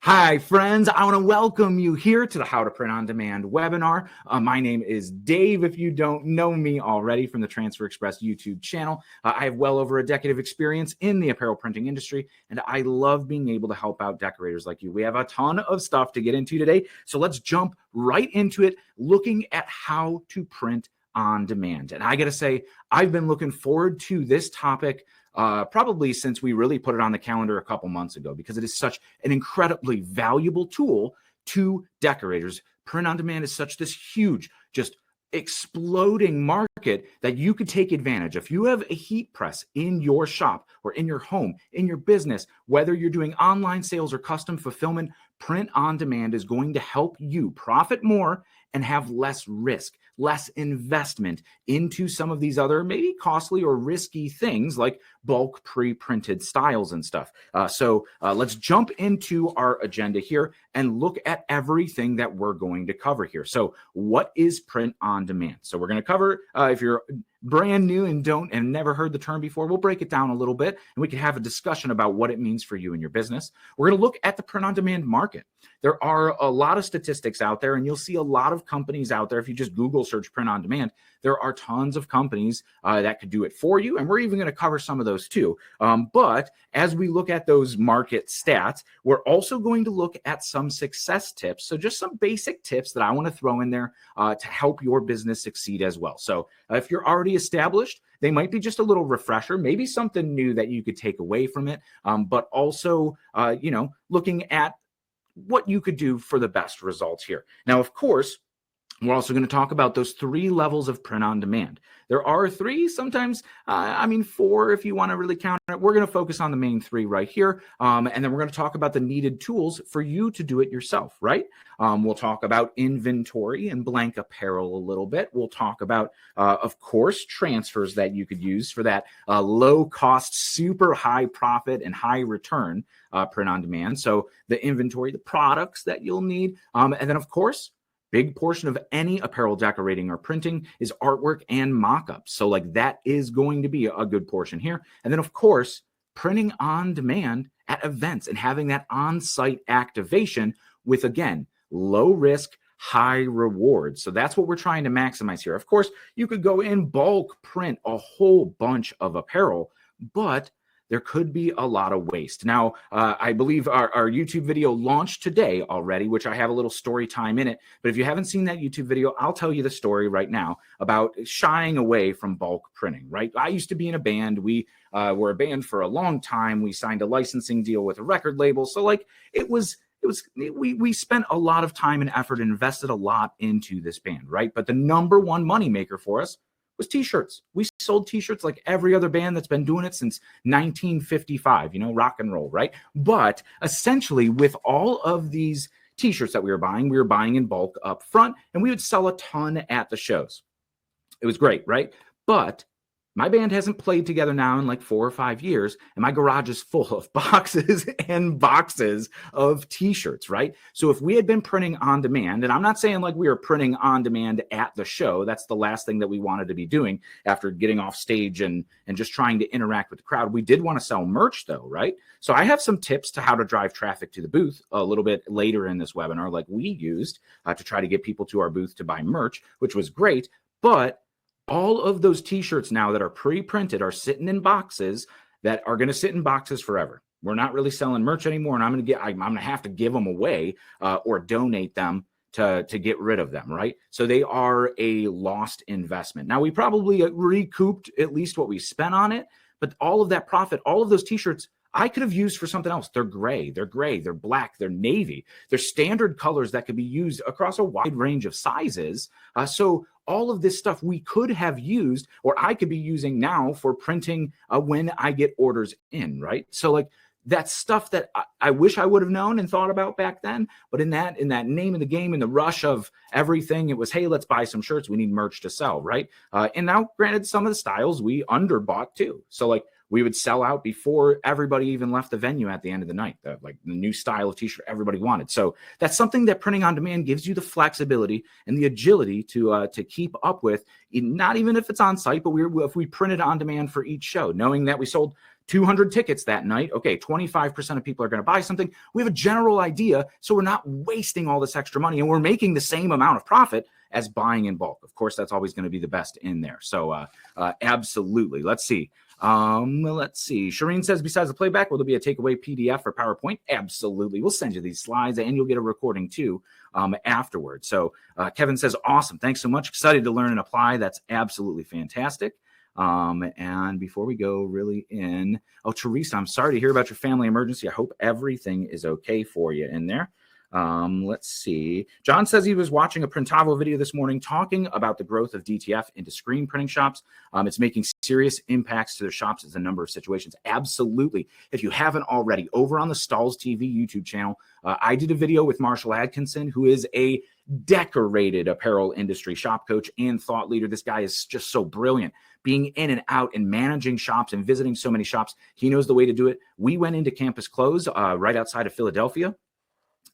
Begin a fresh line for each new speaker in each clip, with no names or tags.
Hi, friends. I want to welcome you here to the How to Print on Demand webinar. My name is Dave, if you don't know me already from the Transfer Express YouTube channel. I have well over a decade of experience in the apparel printing industry, and I love being able to help out decorators like you. We have a ton of stuff to get into today, so let's jump right into it, looking at how to print on demand. And I got to say, I've been looking forward to this topic probably since we really put it on the calendar a couple months ago, because it is such an incredibly valuable tool to decorators. Print on demand is such this huge, just exploding market that you could take advantage. If you have a heat press in your shop or in your home, in your business, whether you're doing online sales or custom fulfillment, print on demand is going to help you profit more and have less risk, less investment into some of these other maybe costly or risky things like bulk pre-printed styles and stuff. So let's jump into our agenda here and look at everything that we're going to cover here. So what is print on demand? So we're going to cover, if you're brand new and never heard the term before, we'll break it down a little bit and we can have a discussion about what it means for you and your business. We're going to look at the print on demand market. There are a lot of statistics out there, and you'll see a lot of companies out there. If you just Google search print on demand, there are tons of companies that could do it for you, and we're even going to cover some of those too. But as we look at those market stats, we're also going to look at some success tips. So just some basic tips that I want to throw in there to help your business succeed as well. So if you're already established, they might be just a little refresher, maybe something new that you could take away from it, but also, looking at what you could do for the best results here. Now, of course, we're also going to talk about those 3 levels of print on demand. There are 3, sometimes, 4 if you want to really count it. We're going to focus on the main 3 right here. And then we're going to talk about the needed tools for you to do it yourself, right? We'll talk about inventory and blank apparel a little bit. We'll talk about, of course, transfers that you could use for that low cost, super high profit and high return print on demand. So the inventory, the products that you'll need. And then, of course, big portion of any apparel decorating or printing is artwork and mock-ups. So like that is going to be a good portion here. And then, of course, printing on demand at events and having that on-site activation with, again, low risk, high reward. So that's what we're trying to maximize here. Of course, you could go in bulk print a whole bunch of apparel, but there could be a lot of waste. Now, I believe our YouTube video launched today already, which I have a little story time in it. But if you haven't seen that YouTube video, I'll tell you the story right now about shying away from bulk printing, right? I used to be in a band. We were a band for a long time. We signed a licensing deal with a record label. So like we spent a lot of time and effort and invested a lot into this band, right? But the number one moneymaker for us was t-shirts. We sold t-shirts like every other band that's been doing it since 1955, rock and roll, right? But essentially with all of these t-shirts that we were buying in bulk up front, and we would sell a ton at the shows. It was great, right? But my band hasn't played together now in like 4 or 5 years, and my garage is full of boxes and boxes of t-shirts, right? So if we had been printing on demand, and I'm not saying like we were printing on demand at the show, that's the last thing that we wanted to be doing after getting off stage and just trying to interact with the crowd. We did want to sell merch though, right? So I have some tips to how to drive traffic to the booth a little bit later in this webinar, like we used to try to get people to our booth to buy merch, which was great, but all of those t-shirts now that are pre-printed are sitting in boxes that are going to sit in boxes forever. We're not really selling merch anymore, and I'm going to have to give them away or donate them to get rid of them, right? So they are a lost investment. Now, we probably recouped at least what we spent on it, but all of that profit, all of those t-shirts, I could have used for something else. They're gray, they're black, they're navy. They're standard colors that could be used across a wide range of sizes. So all of this stuff we could have used, or I could be using now for printing when I get orders in, right? So like that's stuff that I wish I would have known and thought about back then. But in that name of the game, in the rush of everything, it was, hey, let's buy some shirts. We need merch to sell, right? And now, granted, some of the styles we underbought too. So like we would sell out before everybody even left the venue at the end of the night, like the new style of t-shirt everybody wanted. So that's something that printing on demand gives you the flexibility and the agility to keep up with, not even if it's on site, but if we printed on demand for each show, knowing that we sold 200 tickets that night. Okay, 25% of people are going to buy something. We have a general idea, so we're not wasting all this extra money, and we're making the same amount of profit as buying in bulk. Of course, that's always going to be the best in there. So absolutely. Let's see. Shireen says, besides the playback, will there be a takeaway PDF or PowerPoint? Absolutely. We'll send you these slides, and you'll get a recording too afterwards. So Kevin says, awesome. Thanks so much. Excited to learn and apply. That's absolutely fantastic. And before we go really in, Teresa, I'm sorry to hear about your family emergency. I hope everything is okay for you in there. Let's see. John says he was watching a Printavo video this morning talking about the growth of DTF into screen printing shops. It's making serious impacts to their shops as a number of situations. Absolutely. If you haven't already, over on the Stalls TV YouTube channel, I did a video with Marshall Atkinson, who is a decorated apparel industry shop coach and thought leader. This guy is just so brilliant. Being in and out and managing shops and visiting so many shops, he knows the way to do it. We went into Campus Close right outside of Philadelphia,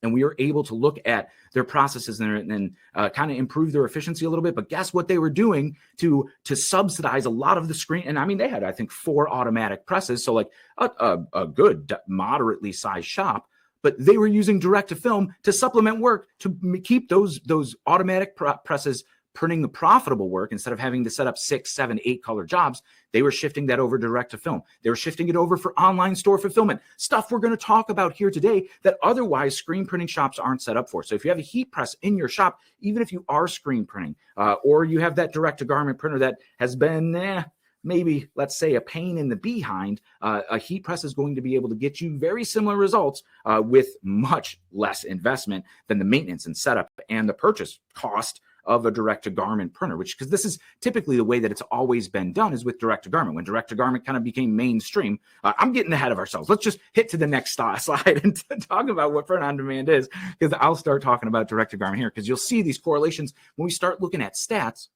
and we were able to look at their processes and kind of improve their efficiency a little bit. But guess what they were doing to subsidize a lot of the screen? And I mean, they had, I think, 4 automatic presses. So like a good, moderately sized shop. But they were using direct to film to supplement work to keep those automatic presses printing the profitable work. Instead of having to set up 6, 7, 8 color jobs, they were shifting that over direct to film. They were shifting it over for online store fulfillment, stuff we're going to talk about here today that otherwise screen printing shops aren't set up for. So if you have a heat press in your shop, even if you are screen printing, or you have that direct to garment printer that has been maybe, let's say, a pain in the behind, a heat press is going to be able to get you very similar results with much less investment than the maintenance and setup and the purchase cost of a direct-to-garment printer, because this is typically the way that it's always been done, is with direct-to-garment. When direct-to-garment kind of became mainstream, I'm getting ahead of ourselves. Let's just hit to the next slide and talk about what print-on-demand is, because I'll start talking about direct-to-garment here, because you'll see these correlations when we start looking at stats,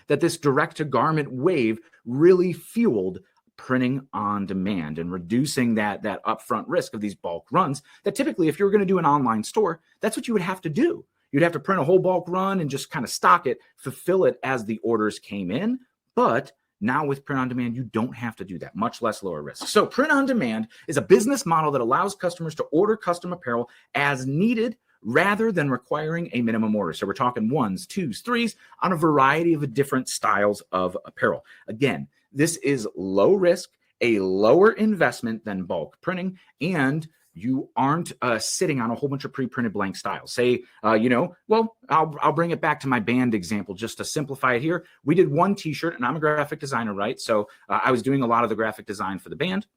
that this direct-to-garment wave really fueled printing on demand and reducing that upfront risk of these bulk runs that typically, if you were going to do an online store, that's what you would have to do. You'd have to print a whole bulk run and just kind of stock it, fulfill it as the orders came in. But now with print on demand, you don't have to do that, much less lower risk. So print on demand is a business model that allows customers to order custom apparel as needed rather than requiring a minimum order. So we're talking 1s, 2s, 3s on a variety of different styles of apparel. Again, this is low risk, a lower investment than bulk printing, and you aren't sitting on a whole bunch of pre-printed blank styles. Say, I'll bring it back to my band example just to simplify it here. We did one t-shirt, and I'm a graphic designer, right? So I was doing a lot of the graphic design for the band.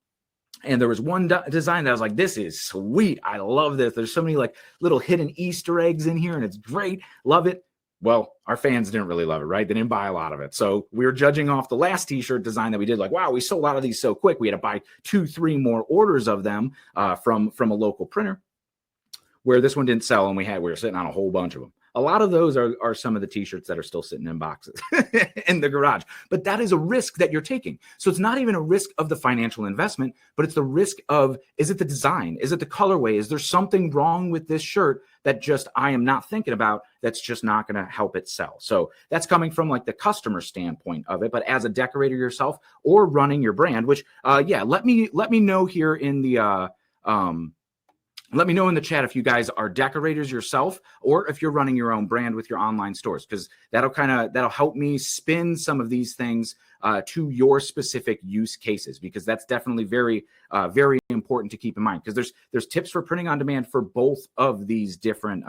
And there was one design that I was like, this is sweet. I love this. There's so many like little hidden Easter eggs in here, and it's great. Love it. Well, our fans didn't really love it, right? They didn't buy a lot of it. So we were judging off the last t-shirt design that we did, like, wow, we sold out of these so quick. We had to buy 2, 3 more orders of them from a local printer, where this one didn't sell, and we were sitting on a whole bunch of them. A lot of those are some of the t-shirts that are still sitting in boxes in the garage. But that is a risk that you're taking. So it's not even a risk of the financial investment, but it's the risk of, is it the design? Is it the colorway? Is there something wrong with this shirt that just I am not thinking about that's just not going to help it sell? So that's coming from like the customer standpoint of it. But as a decorator yourself or running your brand, which, let me know here in the let me know in the chat if you guys are decorators yourself or if you're running your own brand with your online stores, because that'll help me spin some of these things to your specific use cases, because that's definitely very, very important to keep in mind, because there's tips for printing on demand for both of these different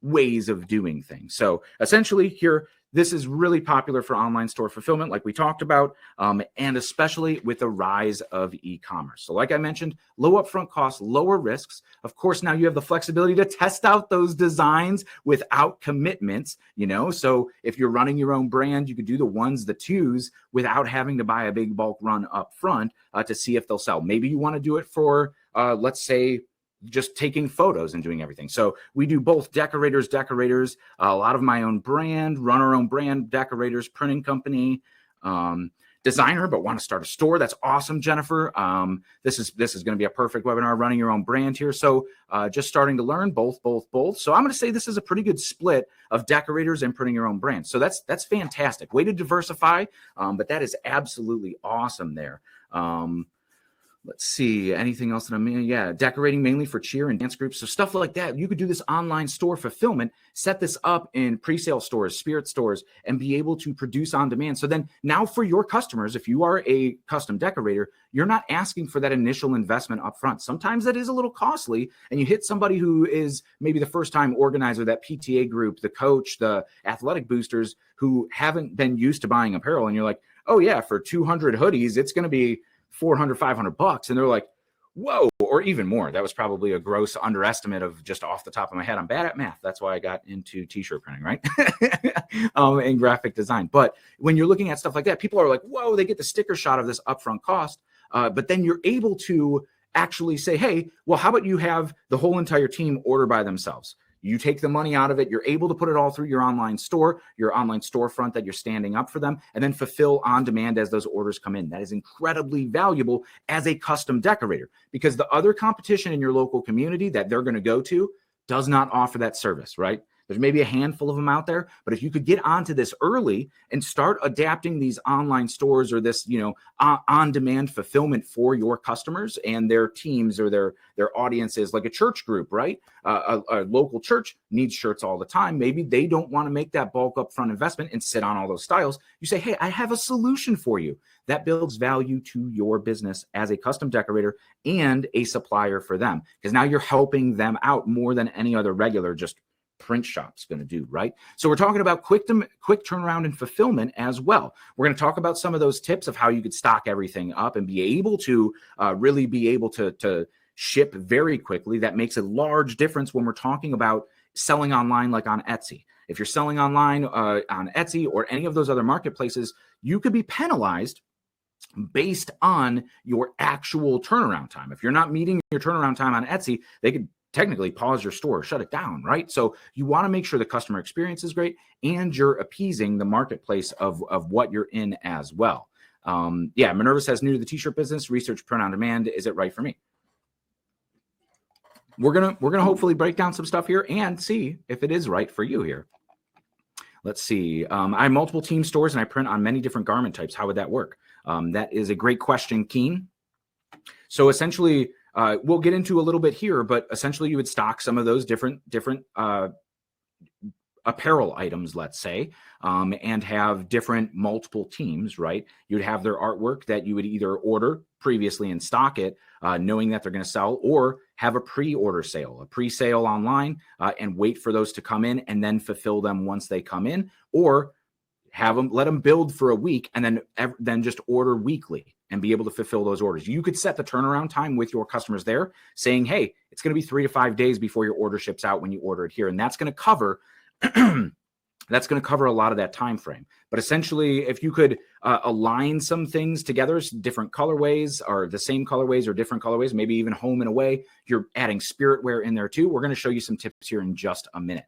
ways of doing things. So essentially here, this is really popular for online store fulfillment, like we talked about, and especially with the rise of e-commerce. So like I mentioned, low upfront costs, lower risks. Of course, now you have the flexibility to test out those designs without commitments, So if you're running your own brand, you could do the 1s, the 2s without having to buy a big bulk run up front to see if they'll sell. Maybe you want to do it for, let's say, just taking photos and doing everything. So we do both decorators, a lot of my own brand, run our own brand, decorators, printing company, designer, but want to start a store. That's awesome, Jennifer. This is going to be a perfect webinar, running your own brand here. So just starting to learn both. So I'm going to say this is a pretty good split of decorators and printing your own brand. So that's fantastic. Way to diversify, but that is absolutely awesome there. Let's see, anything else that decorating mainly for cheer and dance groups. So stuff like that. You could do this online store fulfillment, set this up in pre-sale stores, spirit stores, and be able to produce on demand. So then now for your customers, if you are a custom decorator, you're not asking for that initial investment up front. Sometimes that is a little costly, and you hit somebody who is maybe the first time organizer, that PTA group, the coach, the athletic boosters who haven't been used to buying apparel. And you're like, oh yeah, for 200 hoodies, it's going to be $400, $500. And they're like, whoa, or even more. That was probably a gross underestimate of just off the top of my head. I'm bad at math. That's why I got into t-shirt printing, right? And graphic design. But when you're looking at stuff like that, people are like, whoa, they get the sticker shot of this upfront cost. But then you're able to actually say, hey, well, how about you have the whole entire team order by themselves? You take the money out of it. You're able to put it all through your online store, your online storefront that you're standing up for them, and then fulfill on demand as those orders come in. That is incredibly valuable as a custom decorator, because the other competition in your local community that they're going to go to does not offer that service, right? There's maybe a handful of them out there, but if you could get onto this early and start adapting these online stores or this, on-demand fulfillment for your customers and their teams or their audiences, like a church group, right? A local church needs shirts all the time. Maybe they don't want to make that bulk upfront investment and sit on all those styles. You say, hey, I have a solution for you. That builds value to your business as a custom decorator and a supplier for them, because now you're helping them out more than any other regular just print shop's going to do, right? So we're talking about quick turnaround and fulfillment as well. We're going to talk about some of those tips of how you could stock everything up and be able to really be able to ship very quickly. That makes a large difference when we're talking about selling online, like on Etsy. If you're selling online on Etsy or any of those other marketplaces, you could be penalized based on your actual turnaround time. If you're not meeting your turnaround time on Etsy, they could technically pause your store, shut it down, right? So you want to make sure the customer experience is great and you're appeasing the marketplace of what you're in as well. Minerva says, new to the t-shirt business, research print on demand. Is it right for me? We're gonna hopefully break down some stuff here and see if it is right for you here. Let's see. I have multiple team stores and I print on many different garment types. How would that work? That is a great question, Keen. So essentially, we'll get into a little bit here, but essentially you would stock some of those different apparel items, let's say, and have different multiple teams, right? You'd have their artwork that you would either order previously and stock it, knowing that they're going to sell, or have a pre-order sale, a pre-sale online, and wait for those to come in and then fulfill them once they come in, or let them build for a week and then just order weekly and be able to fulfill those orders. You could set the turnaround time with your customers there, saying, hey, it's going to be 3 to 5 days before your order ships out when you order it here. And that's going to cover a lot of that time frame. But essentially, if you could align some things together, different colorways or the same colorways or different colorways, maybe even home and away, you're adding spirit wear in there too. We're going to show you some tips here in just a minute.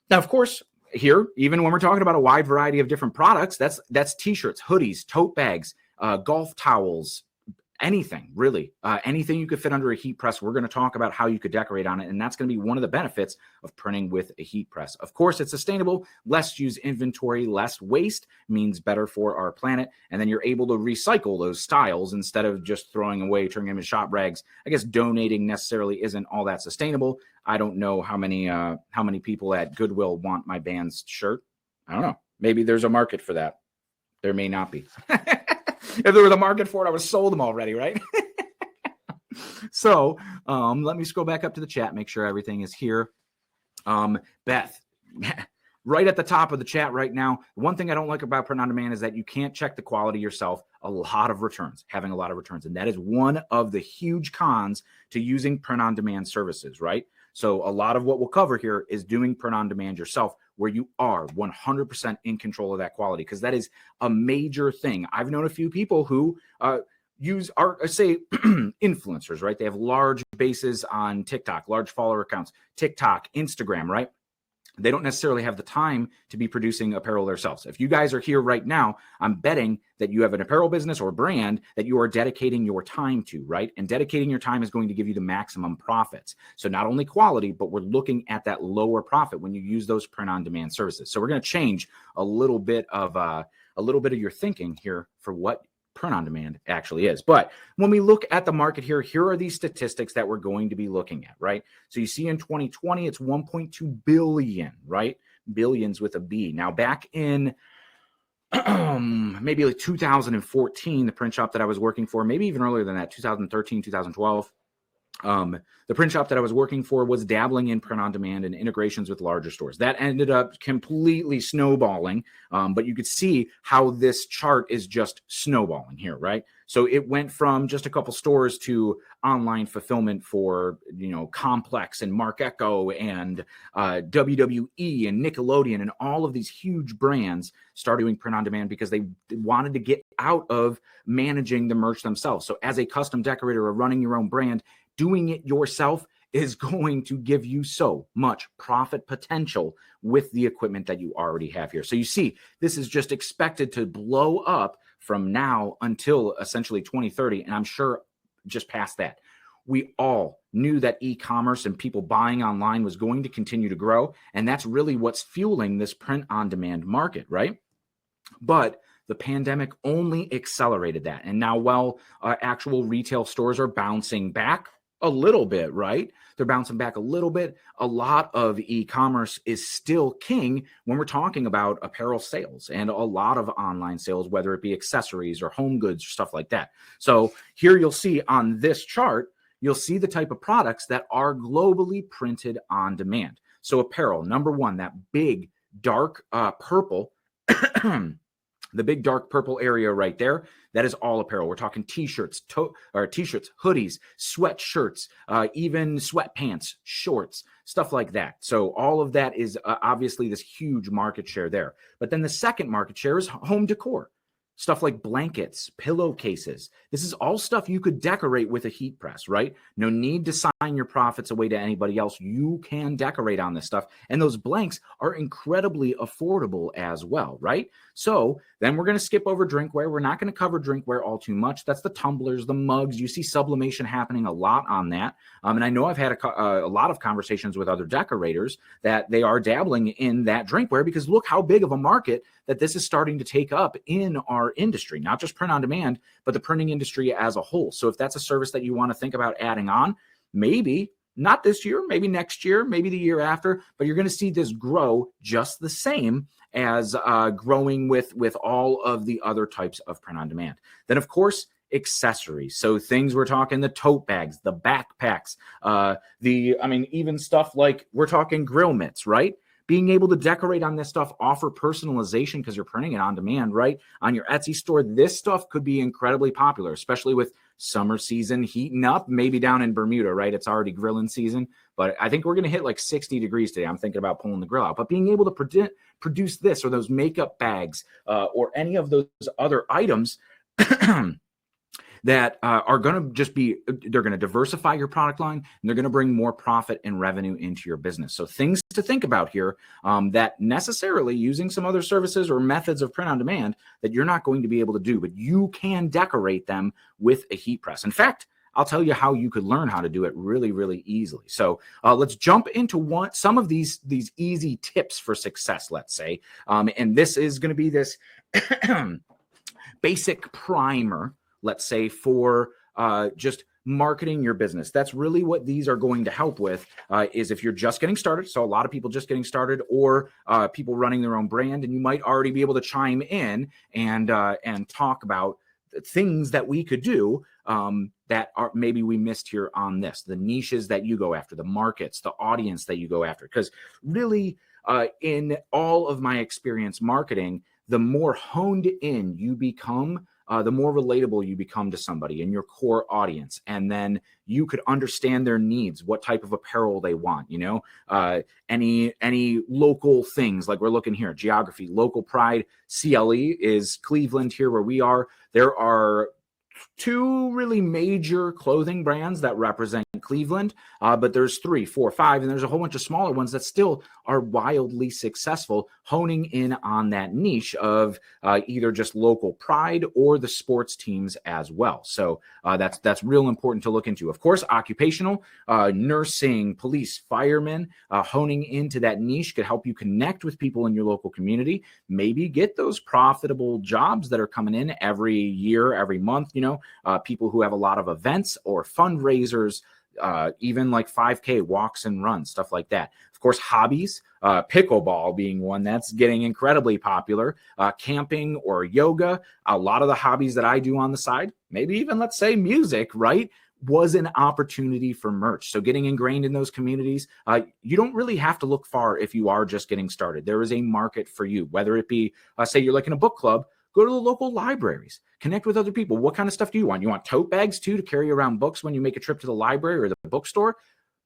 Now, of course, here, even when we're talking about a wide variety of different products, that's t-shirts, hoodies, tote bags, golf towels, anything really, anything you could fit under a heat press. We're going to talk about how you could decorate on it. And that's going to be one of the benefits of printing with a heat press. Of course, it's sustainable, less use inventory, less waste means better for our planet. And then you're able to recycle those styles instead of just throwing away, turning them into shop rags. I guess donating necessarily isn't all that sustainable. I don't know how many people at Goodwill want my band's shirt. I don't know. Maybe there's a market for that. There may not be. If there was a market for it, I would have sold them already, right? So let me scroll back up to the chat, make sure everything is here. Beth, right at the top of the chat right now, one thing I don't like about print on demand is that you can't check the quality yourself. Having a lot of returns. And that is one of the huge cons to using print on demand services, right? So a lot of what we'll cover here is doing print on demand yourself, where you are 100% in control of that quality, because that is a major thing. I've known a few people who use influencers, right? They have large bases on TikTok, large follower accounts, TikTok, Instagram, right? They don't necessarily have the time to be producing apparel themselves. If you guys are here right now, I'm betting that you have an apparel business or brand that you are dedicating your time to, right? And dedicating your time is going to give you the maximum profits. So not only quality, but we're looking at that lower profit when you use those print-on-demand services. So we're going to change a little bit of your thinking here for what print on demand actually is. But when we look at the market here are these statistics that we're going to be looking at, right? So you see in 2020, it's 1.2 billion, right? Billions with a B. Now back in maybe like 2014, the print shop that I was working for, maybe even earlier than that, 2013, 2012, the print shop that I was working for was dabbling in print on demand and integrations with larger stores. That ended up completely snowballing. But you could see how this chart is just snowballing here, right? So it went from just a couple stores to online fulfillment for, Complex and Mark Echo and WWE and Nickelodeon, and all of these huge brands started doing print on demand because they wanted to get out of managing the merch themselves. So as a custom decorator or running your own brand, doing it yourself is going to give you so much profit potential with the equipment that you already have here. So you see, this is just expected to blow up from now until essentially 2030. And I'm sure just past that. We all knew that e-commerce and people buying online was going to continue to grow. And that's really what's fueling this print on demand market, right? But the pandemic only accelerated that. And now, while actual retail stores are bouncing back a little bit, right? They're bouncing back a little bit. A lot of e-commerce is still king when we're talking about apparel sales and a lot of online sales, whether it be accessories or home goods or stuff like that. So here you'll see on this chart, you'll see the type of products that are globally printed on demand. So apparel, number one, that big dark purple, the big dark purple area right there, that is all apparel. We're talking t-shirts, hoodies, sweatshirts, even sweatpants, shorts, stuff like that. So all of that is obviously this huge market share there. But then the second market share is home decor. Stuff like blankets, pillowcases. This is all stuff you could decorate with a heat press, right? No need to sign your profits away to anybody else. You can decorate on this stuff. And those blanks are incredibly affordable as well, right? So then we're going to skip over drinkware. We're not going to cover drinkware all too much. That's the tumblers, the mugs. You see sublimation happening a lot on that. And I know I've had a lot of conversations with other decorators that they are dabbling in that drinkware because look how big of a market that this is starting to take up in our industry, not just print on demand, but the printing industry as a whole. So if that's a service that you want to think about adding on, maybe not this year, maybe next year, maybe the year after, but you're going to see this grow just the same as growing with all of the other types of print on demand. Then, of course, accessories. So things we're talking the tote bags, the backpacks, even stuff like we're talking grill mitts, right? Being able to decorate on this stuff, offer personalization because you're printing it on demand, right? On your Etsy store, this stuff could be incredibly popular, especially with summer season heating up, maybe down in Bermuda, right? It's already grilling season, but I think we're going to hit like 60 degrees today. I'm thinking about pulling the grill out, but being able to produce this or those makeup bags or any of those other items that are going to just be, they're going to diversify your product line and they're going to bring more profit and revenue into your business. So things to think about here that necessarily using some other services or methods of print on demand that you're not going to be able to do, but you can decorate them with a heat press. In fact, I'll tell you how you could learn how to do it really, really easily. So let's jump into some of these easy tips for success, let's say. And this is going to be this basic primer, let's say, for just marketing your business. That's really what these are going to help with is if you're just getting started. So a lot of people just getting started or people running their own brand, and you might already be able to chime in and talk about things that we could do that are maybe we missed here on this, the niches that you go after, the markets, the audience that you go after. Because really in all of my experience marketing, the more honed in you become, the more relatable you become to somebody in your core audience. And then you could understand their needs, what type of apparel they want, any local things like we're looking here, geography, local pride. CLE is Cleveland here where we are. There are two really major clothing brands that represent Cleveland, but there's 3, 4, 5, and there's a whole bunch of smaller ones that still are wildly successful, honing in on that niche of either just local pride or the sports teams as well. So that's real important to look into. Of course, occupational, nursing, police, firemen, honing into that niche could help you connect with people in your local community, maybe get those profitable jobs that are coming in every year, every month, people who have a lot of events or fundraisers, even like 5K walks and runs, stuff like that. Of course, hobbies, pickleball being one that's getting incredibly popular, camping or yoga, a lot of the hobbies that I do on the side, maybe even let's say music, right, was an opportunity for merch. So getting ingrained in those communities, you don't really have to look far if you are just getting started. There is a market for you, whether it be, say you're like in a book club, go to the local libraries, connect with other people. What kind of stuff do you want? You want tote bags too to carry around books when you make a trip to the library or the bookstore?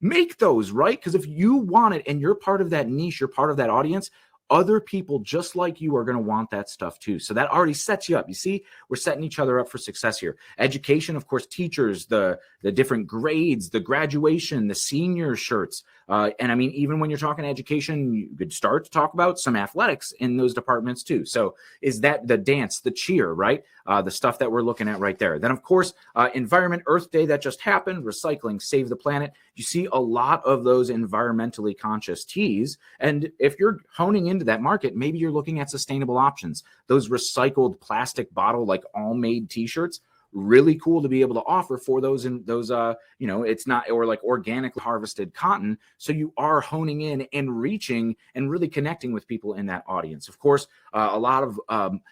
Make those, right? Because if you want it and you're part of that niche, you're part of that audience, other people just like you are going to want that stuff too. So that already sets you up. You see, we're setting each other up for success here. Education, of course, teachers, the different grades, the graduation, the senior shirts. And I mean, even when you're talking education, you could start to talk about some athletics in those departments too. So is that the dance, the cheer, right? The stuff that we're looking at right there. Then, of course, Environment Earth Day that just happened, recycling, save the planet. You see a lot of those environmentally conscious tees. And if you're honing into that market, maybe you're looking at sustainable options. Those recycled plastic bottle, like all made t-shirts, really cool to be able to offer for those it's not, or like organically harvested cotton. So you are honing in and reaching and really connecting with people in that audience. Of course, a lot of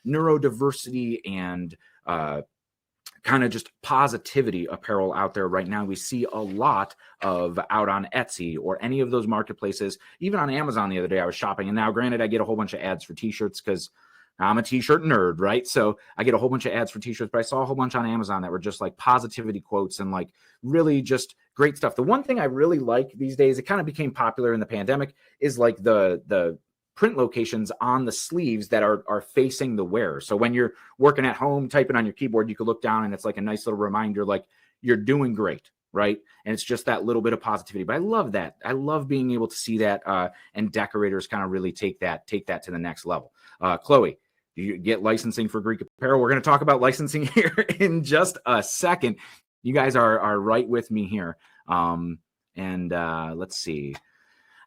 neurodiversity and kind of just positivity apparel out there right now. We see a lot of out on Etsy or any of those marketplaces, even on Amazon. The other day I was shopping, and now granted I get a whole bunch of ads for t-shirts because I'm a t-shirt nerd, right? So I get a whole bunch of ads for t-shirts, but I saw a whole bunch on Amazon that were just like positivity quotes and like really just great stuff. The one thing I really like these days, it kind of became popular in the pandemic, is like the print locations on the sleeves that are facing the wearer. So when you're working at home, typing on your keyboard, you can look down and it's like a nice little reminder, like you're doing great, right? And it's just that little bit of positivity. But I love that. I love being able to see that, and decorators kind of really take that to the next level. Chloe, do you get licensing for Greek apparel? We're going to talk about licensing here in just a second. You guys are right with me here. Let's see.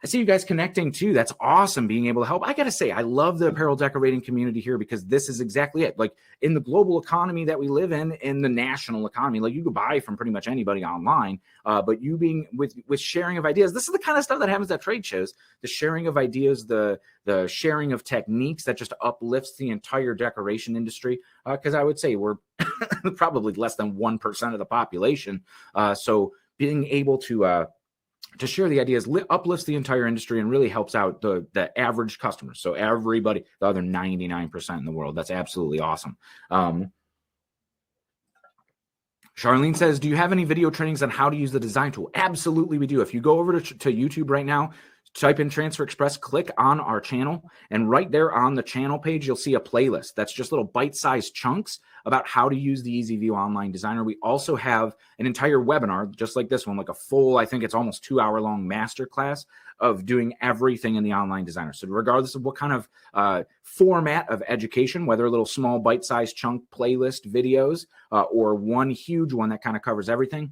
I see you guys connecting too. That's awesome, being able to help. I got to say, I love the apparel decorating community here because this is exactly it. Like in the global economy that we live in the national economy, like you could buy from pretty much anybody online, but you being with sharing of ideas, this is the kind of stuff that happens at trade shows, the sharing of ideas, the sharing of techniques that just uplifts the entire decoration industry. Because I would say we're probably less than 1% of the population. So being able to share the ideas uplifts the entire industry and really helps out the average customer. So everybody, the other 99% in the world. That's absolutely awesome. Charlene says, do you have any video trainings on how to use the design tool? Absolutely, we do. If you go over to YouTube right now, type in Transfer Express, click on our channel, and right there on the channel page, you'll see a playlist. That's just little bite-sized chunks about how to use the EasyView Online Designer. We also have an entire webinar, just like this one, like a full, I think it's almost 2-hour-long masterclass of doing everything in the Online Designer. So regardless of what kind of format of education, whether a little small bite-sized chunk playlist videos or one huge one that kind of covers everything,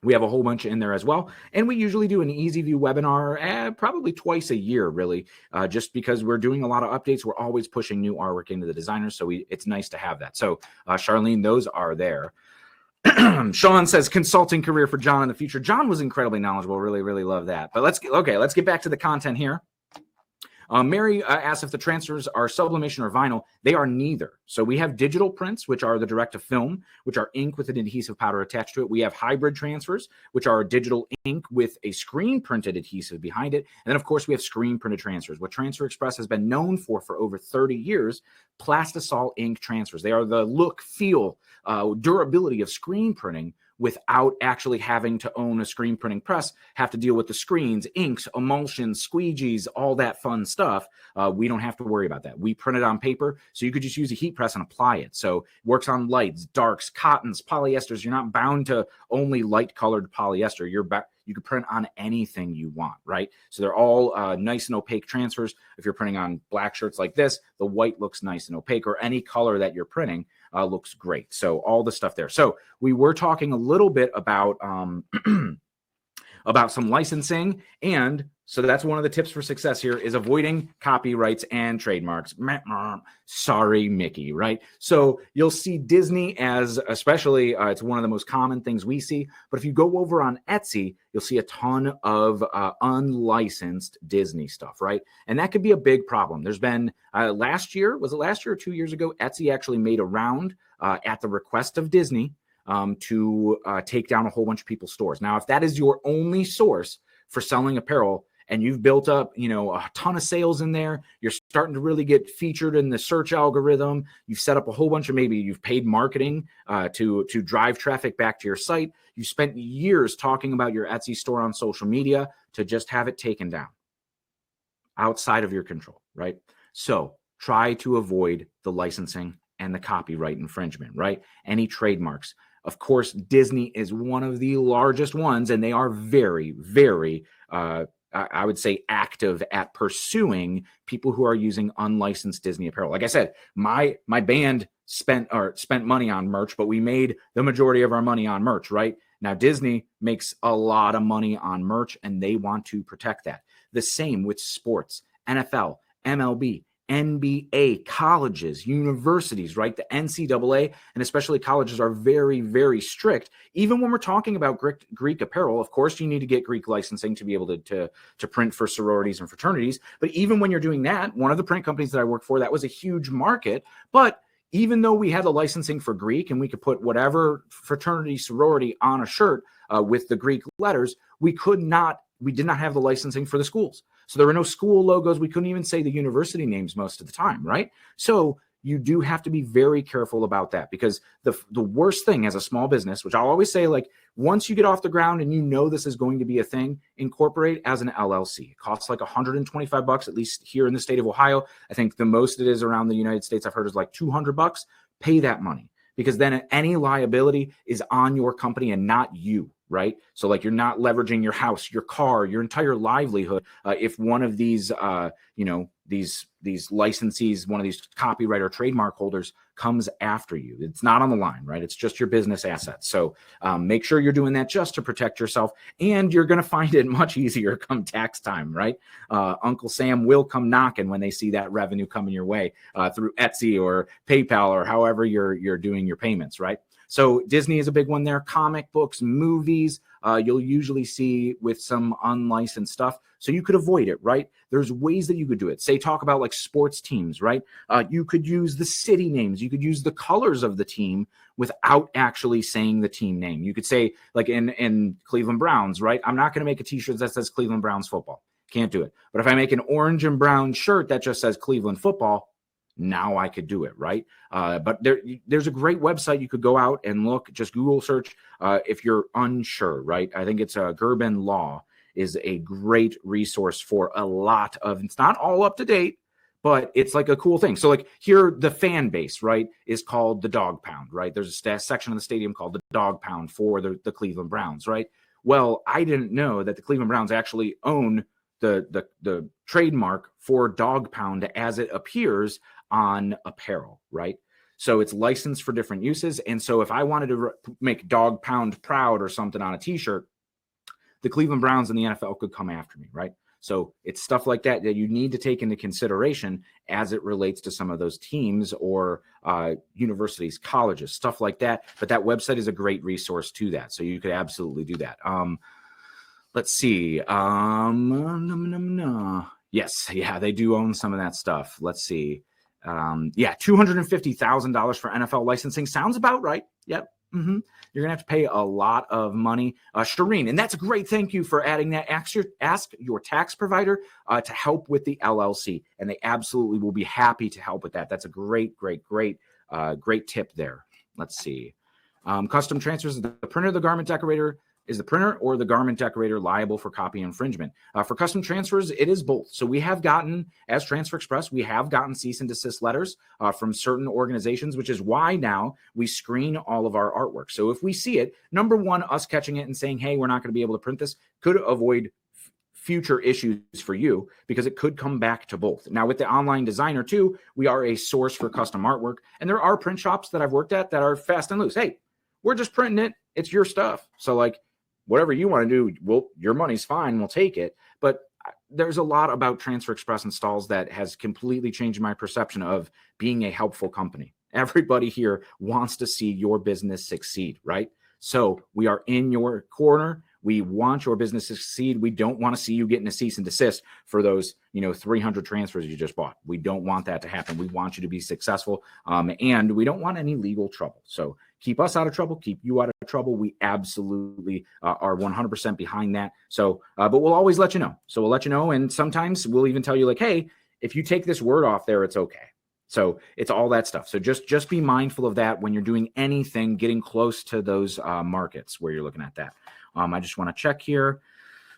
we have a whole bunch in there as well. And we usually do an EasyView webinar probably twice a year, really, just because we're doing a lot of updates. We're always pushing new artwork into the designers, so it's nice to have that. So, Charlene, those are there. Sean says, consulting career for John in the future. John was incredibly knowledgeable. Really, really love that. But let's get back to the content here. Mary asks if the transfers are sublimation or vinyl. They are neither. So we have digital prints, which are the direct to film, which are ink with an adhesive powder attached to it. We have hybrid transfers, which are digital ink with a screen printed adhesive behind it. And then, of course, we have screen printed transfers. What Transfer Express has been known for over 30 years, plastisol ink transfers. They are the look, feel, durability of screen printing without actually having to own a screen printing press, have to deal with the screens, inks, emulsions, squeegees, all that fun stuff. We don't have to worry about that. We print it on paper, so you could just use a heat press and apply it. So it works on lights, darks, cottons, polyesters. You're not bound to only light colored polyester. You could print on anything you want, right? So they're all nice and opaque transfers. If you're printing on black shirts like this, the white looks nice and opaque, or any color that you're printing looks great. So all the stuff there. So we were talking a little bit about about some licensing. And so that's one of the tips for success here is avoiding copyrights and trademarks. Sorry, Mickey, right? So you'll see Disney as, especially, it's one of the most common things we see. But if you go over on Etsy, you'll see a ton of unlicensed Disney stuff, right? And that could be a big problem. There's been last year, was it last year or 2 years ago? Etsy actually made a round at the request of Disney to take down a whole bunch of people's stores. Now, if that is your only source for selling apparel and you've built up, a ton of sales in there, you're starting to really get featured in the search algorithm, you've set up a whole bunch of, maybe you've paid marketing to drive traffic back to your site, you spent years talking about your Etsy store on social media to just have it taken down outside of your control, right? So try to avoid the licensing and the copyright infringement, right? Any trademarks. Of course, Disney is one of the largest ones, and they are very, very, I would say, active at pursuing people who are using unlicensed Disney apparel. Like I said, my band spent money on merch, but we made the majority of our money on merch, right? Now, Disney makes a lot of money on merch, and they want to protect that. The same with sports, NFL, MLB, NBA, colleges, universities, right? The NCAA and especially colleges are very, very strict. Even when we're talking about Greek apparel, of course, you need to get Greek licensing to be able to print for sororities and fraternities. But even when you're doing that, one of the print companies that I work for, that was a huge market. But even though we had the licensing for Greek and we could put whatever fraternity, sorority on a shirt with the Greek letters, we did not have the licensing for the schools. So there were no school logos. We couldn't even say the university names most of the time, right? So you do have to be very careful about that, because the worst thing as a small business, which I'll always say, like, once you get off the ground and you know this is going to be a thing, incorporate as an LLC. It costs like $125, at least here in the state of Ohio. I think the most it is around the United States I've heard is like $200. Pay that money, because then any liability is on your company and not you, right? So like, you're not leveraging your house, your car, your entire livelihood. If one of these, these licensees, one of these copyright or trademark holders comes after you, it's not on the line, right? It's just your business assets. So make sure you're doing that just to protect yourself, and you're going to find it much easier come tax time, right? Uncle Sam will come knocking when they see that revenue coming your way through Etsy or PayPal or however you're doing your payments, right? So Disney is a big one there. Comic books, movies, you'll usually see with some unlicensed stuff. So you could avoid it, right? There's ways that you could do it. Say, talk about like sports teams, right? You could use the city names. You could use the colors of the team without actually saying the team name. You could say, like in Cleveland Browns, right? I'm not going to make a t-shirt that says Cleveland Browns football. Can't do it. But if I make an orange and brown shirt that just says Cleveland football, now I could do it, right? But there's a great website you could go out and look, just Google search if you're unsure, right? I think it's Gerben Law is a great resource for a lot of, it's not all up to date, but it's like a cool thing. So like here, the fan base, right, is called the Dog Pound, right? There's a section of the stadium called the Dog Pound for the Cleveland Browns, right? Well, I didn't know that the Cleveland Browns actually own the trademark for Dog Pound as it appears on apparel, right? So it's licensed for different uses. And so if I wanted to make Dog Pound proud or something on a t-shirt, the Cleveland Browns and the NFL could come after me, right? So it's stuff like that that you need to take into consideration as it relates to some of those teams or universities, colleges, stuff like that. But that website is a great resource to that. So you could absolutely do that. Let's see. Yes. Yeah, they do own some of that stuff. Let's see. $250,000 for NFL licensing sounds about right. Yep. You're gonna have to pay a lot of money, Shireen, and that's a great thank you for adding that. Ask your tax provider to help with the LLC, and they absolutely will be happy to help with that. That's a great tip there. Let's see. Custom transfers, the printer, the garment decorator. Is the printer or the garment decorator liable for copy infringement? For custom transfers, it is both. So we have gotten, as Transfer Express, we have gotten cease and desist letters from certain organizations, which is why now we screen all of our artwork. So if we see it, number one, us catching it and saying, hey, we're not going to be able to print this, could avoid future issues for you because it could come back to both. Now with the online designer too, we are a source for custom artwork. And there are print shops that I've worked at that are fast and loose. Hey, we're just printing it. It's your stuff. So like, whatever you want to do, your money's fine. We'll take it. But there's a lot about Transfer Express installs that has completely changed my perception of being a helpful company. Everybody here wants to see your business succeed, right? So we are in your corner. We want your business to succeed. We don't want to see you getting a cease and desist for those, 300 transfers you just bought. We don't want that to happen. We want you to be successful, and we don't want any legal trouble. So keep us out of trouble, keep you out of trouble. We absolutely are 100% behind that. So, but we'll always let you know. So we'll let you know, and sometimes we'll even tell you like, hey, if you take this word off there, it's okay. So it's all that stuff. So just be mindful of that when you're doing anything, getting close to those markets where you're looking at that. I just want to check here.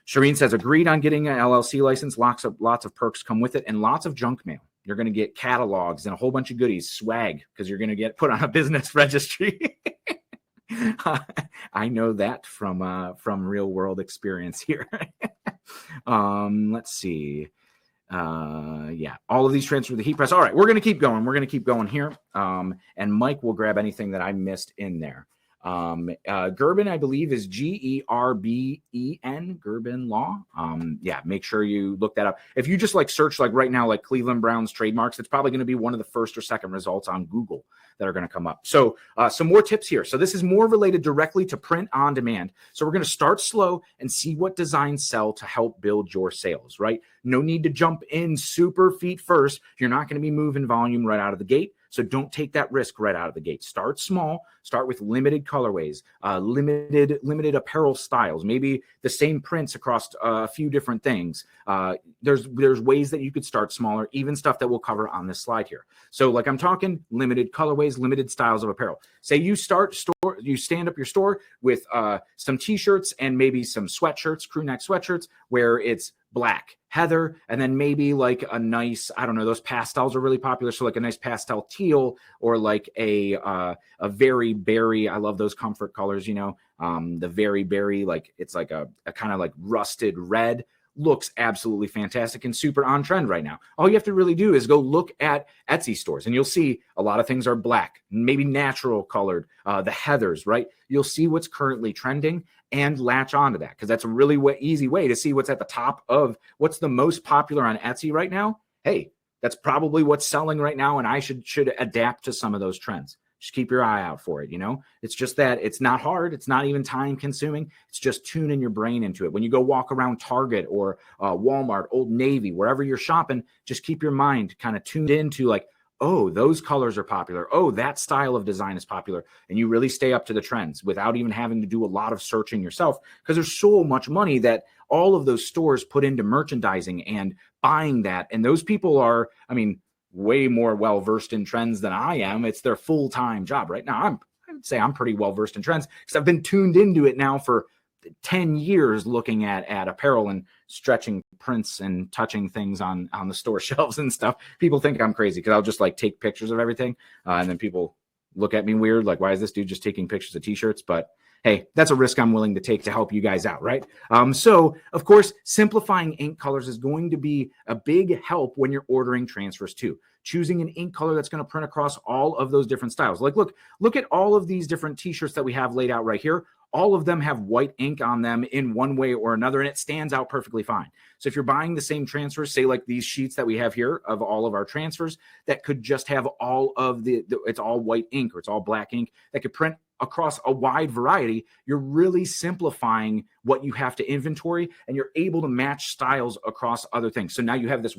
Shireen says, agreed on getting an LLC license. Lots of perks come with it and lots of junk mail. You're going to get catalogs and a whole bunch of goodies, swag, because you're going to get put on a business registry. I know that from real world experience here. Let's see. Yeah, all of these transfer the heat press. All right, we're going to keep going. We're going to keep going here. And Mike will grab anything that I missed in there. Gerben, I believe, is Gerben, Gerben Law. Yeah, make sure you look that up. If you just like search like right now, like Cleveland Browns trademarks, it's probably going to be one of the first or second results on Google that are going to come up. So some more tips here. So this is more related directly to print on demand. So we're going to start slow and see what designs sell to help build your sales, right? No need to jump in super feet first. You're not going to be moving volume right out of the gate. So don't take that risk right out of the gate. Start small, start with limited colorways, limited apparel styles, maybe the same prints across a few different things. There's ways that you could start smaller, even stuff that we'll cover on this slide here. So like I'm talking limited colorways, limited styles of apparel. Say you stand up your store with some t-shirts and maybe some sweatshirts, crew neck sweatshirts, where it's black, heather, and then maybe like a nice, I don't know, those pastels are really popular. So like a nice pastel teal or like a very berry. I love those comfort colors, the very berry, like it's like a kind of like rusted red. Looks absolutely fantastic and super on trend right now. All you have to really do is go look at Etsy stores and you'll see a lot of things are black, maybe natural colored, the heathers, right? You'll see what's currently trending and latch onto that because that's a really easy way to see what's at the top of what's the most popular on Etsy right now. Hey, that's probably what's selling right now, and I should adapt to some of those trends. Just keep your eye out for it. It's just that it's not hard. It's not even time consuming. It's just tuning your brain into it. When you go walk around Target or Walmart, Old Navy, wherever you're shopping, just keep your mind kind of tuned into like, oh, those colors are popular. Oh, that style of design is popular. And you really stay up to the trends without even having to do a lot of searching yourself because there's so much money that all of those stores put into merchandising and buying that. And those people are, way more well-versed in trends than I am. It's their full-time job right now. I would say I'm pretty well-versed in trends because I've been tuned into it now for 10 years looking at apparel and stretching prints and touching things on the store shelves and stuff. People think I'm crazy because I'll just like take pictures of everything. And then people look at me weird. Like, why is this dude just taking pictures of t-shirts? But hey, that's a risk I'm willing to take to help you guys out, right? So, of course, simplifying ink colors is going to be a big help when you're ordering transfers too. Choosing an ink color that's going to print across all of those different styles. Like, look at all of these different t-shirts that we have laid out right here. All of them have white ink on them in one way or another, and it stands out perfectly fine. So if you're buying the same transfers, say like these sheets that we have here of all of our transfers, that could just have all of it's all white ink or it's all black ink that could print across a wide variety, you're really simplifying what you have to inventory and you're able to match styles across other things. So now you have this